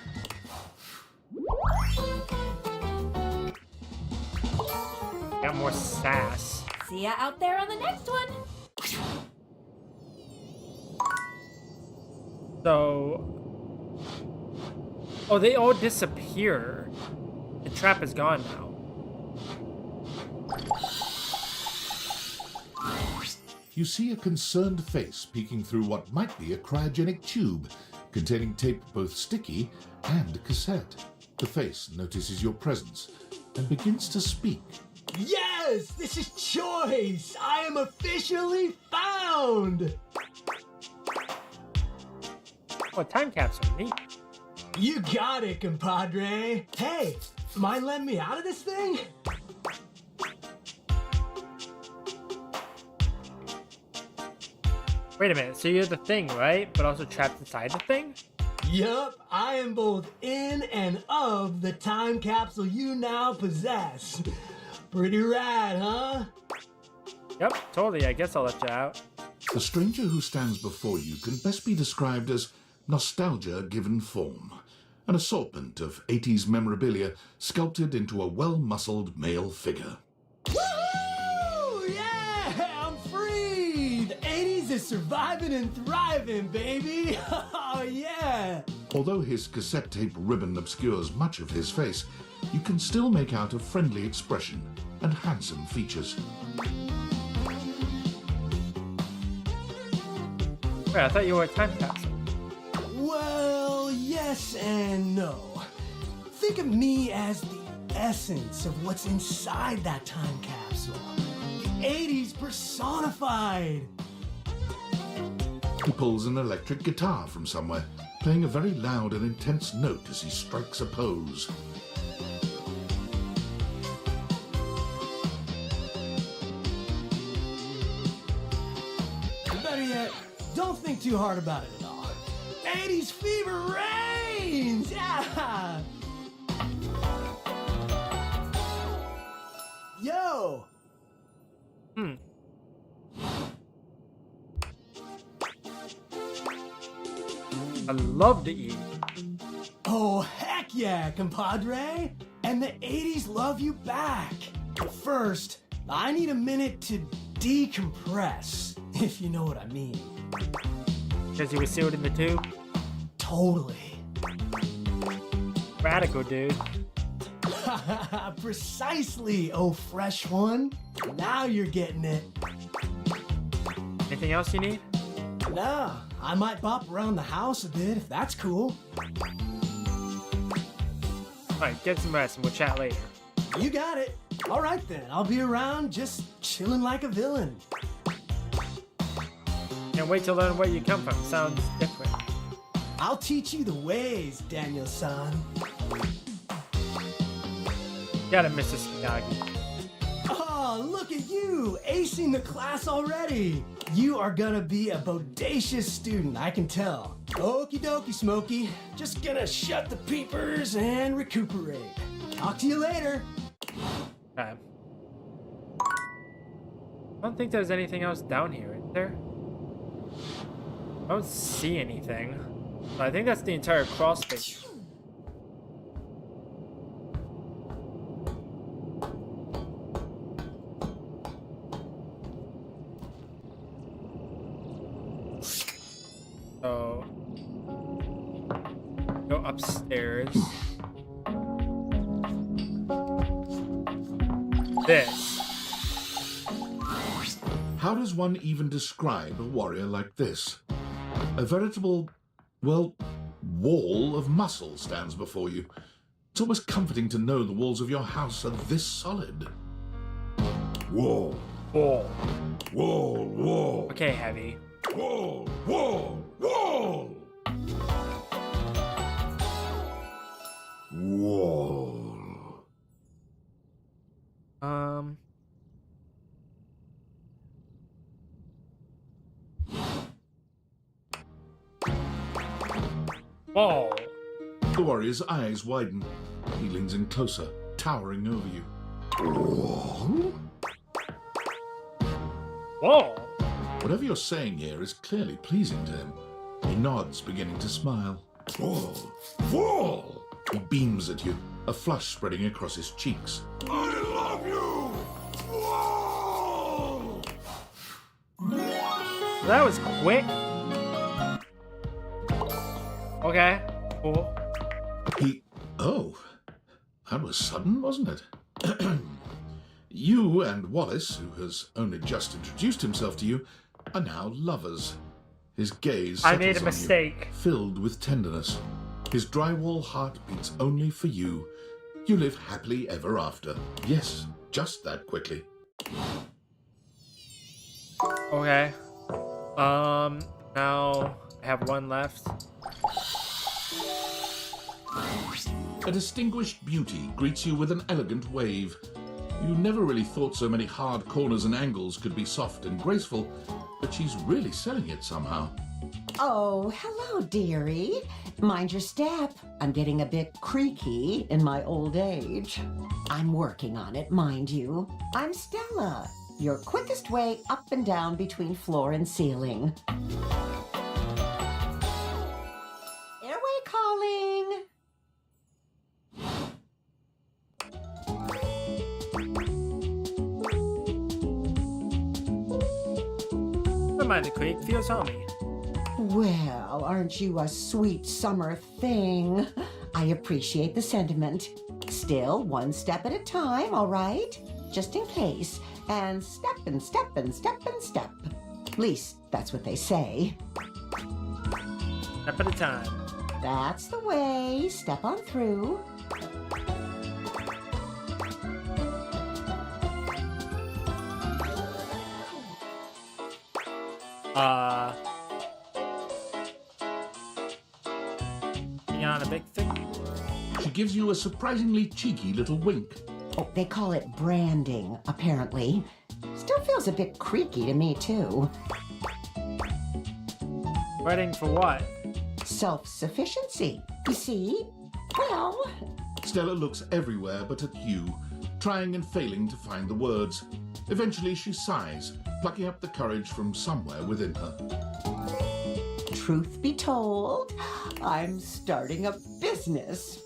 Got more sass. See ya out there on the next one. So... Oh, they all disappear. The trap is gone now. You see a concerned face peeking through what might be a cryogenic tube containing tape both sticky and cassette. The face notices your presence and begins to speak. Yes, this is Choice. I am officially found. Oh, time capsule. Neat. You got it, compadre. Hey, mind letting me out of this thing? Wait a minute, so you're the thing, right? But also trapped inside the thing? Yup, I am both in and of the time capsule you now possess. Pretty rad, huh? Yep, totally. I guess I'll let you out. The stranger who stands before you can best be described as nostalgia given form, an assortment of 80s memorabilia sculpted into a well-muscled male figure. Woohoo! Yeah, I'm free! The 80s is surviving and thriving, baby! Oh, yeah! Although his cassette tape ribbon obscures much of his face, you can still make out a friendly expression and handsome features. Wait, I thought you were a time capsule. Well, yes and no. Think of me as the essence of what's inside that time capsule. The 80s personified. He pulls an electric guitar from somewhere, playing a very loud and intense note as he strikes a pose. Better yet, don't think too hard about it at all. 80s fever reigns! Yeah! Yo! I love to eat. Oh, heck yeah, compadre! And the 80s love you back. But first, I need a minute to decompress, if you know what I mean. Because you were sealed in the tube? Totally. Radical, dude. Precisely, oh fresh one. Now you're getting it. Anything else you need? No, I might bop around the house a bit if that's cool. Alright, get some rest and we'll chat later. You got it. All right then, I'll be around just chilling like a villain. Can't wait to learn where you come from. Sounds different. I'll teach you the ways, Daniel-san. Got it, Mr. Skagagi. Oh, look at you, acing the class already. You are gonna be a bodacious student, I can tell. Okie dokie, Smokey. Just gonna shut the peepers and recuperate. Talk to you later. Okay. I don't think there's anything else down here, is there? I don't see anything. I think that's the entire crawl space. So, go upstairs. This. How does one even describe a warrior like this? A veritable, well, wall of muscle stands before you. It's almost comforting to know the walls of your house are this solid. Wall. Wall. Wall, wall. Okay, Heavy. Wall, wall, wall. Wall. Wall. The warrior's eyes widen. He leans in closer, towering over you. Wall. Whatever you're saying here is clearly pleasing to him. He nods, beginning to smile. Wall. Wall. He beams at you, a flush spreading across his cheeks. I love you. Wall. That was quick. Okay, cool. Oh, that was sudden, wasn't it? You and Wallace, who has only just introduced himself to you, are now lovers. His gaze I made a settles on mistake. you, filled with tenderness. His drywall heart beats only for you. You live happily ever after. Yes, just that quickly. Okay. Now I have one left. A distinguished beauty greets you with an elegant wave. You never really thought so many hard corners and angles could be soft and graceful, but she's really selling it somehow. Oh, hello, dearie. Mind your step. I'm getting a bit creaky in my old age. I'm working on it, mind you. I'm Stella, your quickest way up and down between floor and ceiling. Airway calling. Don't mind the creek, feels homey. Well, aren't you a sweet summer thing? I appreciate the sentiment. Still, one step at a time, all right? Just in case. And step and step and step and step. At least, that's what they say. Step at a time. That's the way. Step on through. On a big thing. She gives you a surprisingly cheeky little wink. Oh, they call it branding, apparently. Still feels a bit creaky to me, too. Wedding for what? Self-sufficiency. You see? Well... Stella looks everywhere but at you, trying and failing to find the words. Eventually she sighs, plucking up the courage from somewhere within her. Truth be told, I'm starting a business.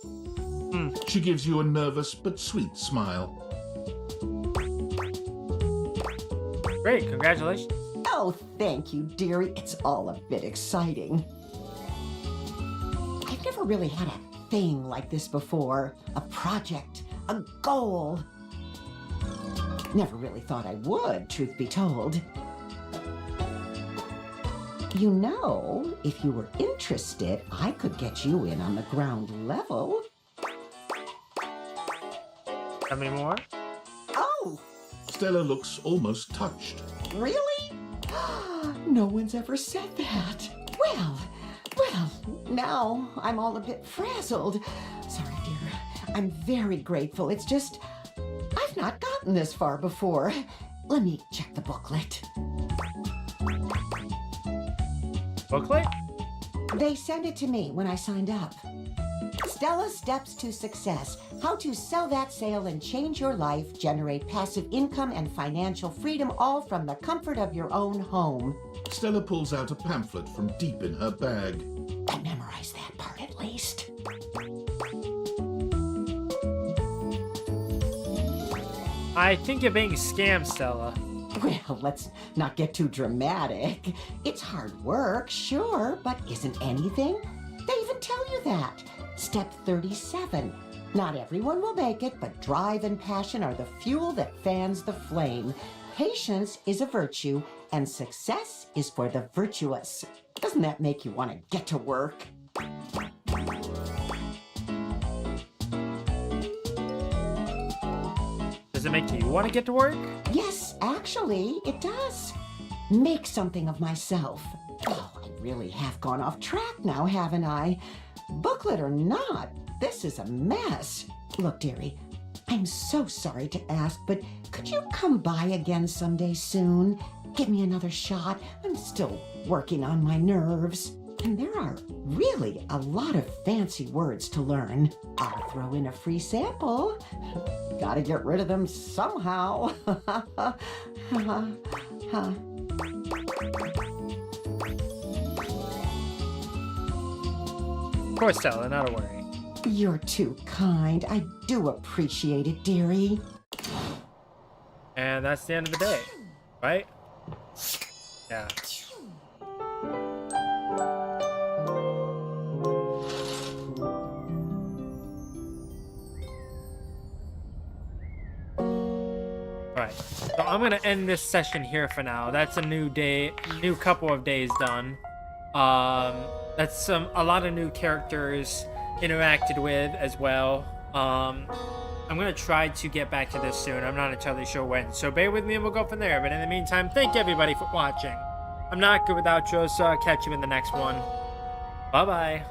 She gives you a nervous but sweet smile. Great, congratulations. Oh, thank you, dearie. It's all a bit exciting. I've never really had a thing like this before. A project, a goal. Never really thought I would, truth be told. You know, if you were interested, I could get you in on the ground level. Tell me more? Oh! Stella looks almost touched. Really? No one's ever said that. Well, now I'm all a bit frazzled. Sorry, dear. I'm very grateful. It's just, I've not gotten this far before. Let me check the booklet. Booklet? They sent it to me when I signed up. Stella Steps to Success. How to sell that sale and change your life, generate passive income and financial freedom, all from the comfort of your own home. Stella pulls out a pamphlet from deep in her bag. I memorized that part at least. I think you're being scammed, Stella. Well, let's not get too dramatic. It's hard work, sure, but isn't anything? They even tell you that. Step 37. Not everyone will make it, but drive and passion are the fuel that fans the flame. Patience is a virtue, and success is for the virtuous. Doesn't that make you want to get to work? Does it make you want to get to work? Yes, actually, it does. Make something of myself. Oh, I really have gone off track now, haven't I? Booklet or not, this is a mess. Look, dearie, I'm so sorry to ask, but could you come by again someday soon? Give me another shot. I'm still working on my nerves. And there are really a lot of fancy words to learn. I'll throw in a free sample. Gotta get rid of them somehow. Poor Stella, not a worry. You're too kind. I do appreciate it, dearie. And that's the end of the day, right? Yeah. Alright, so I'm gonna end this session here for now. That's a new day, new couple of days done. That's a lot of new characters interacted with as well. I'm gonna try to get back to this soon. I'm not entirely sure when, so bear with me and we'll go from there. But in the meantime, thank you everybody for watching. I'm not good with outros, so I'll catch you in the next one. Bye bye.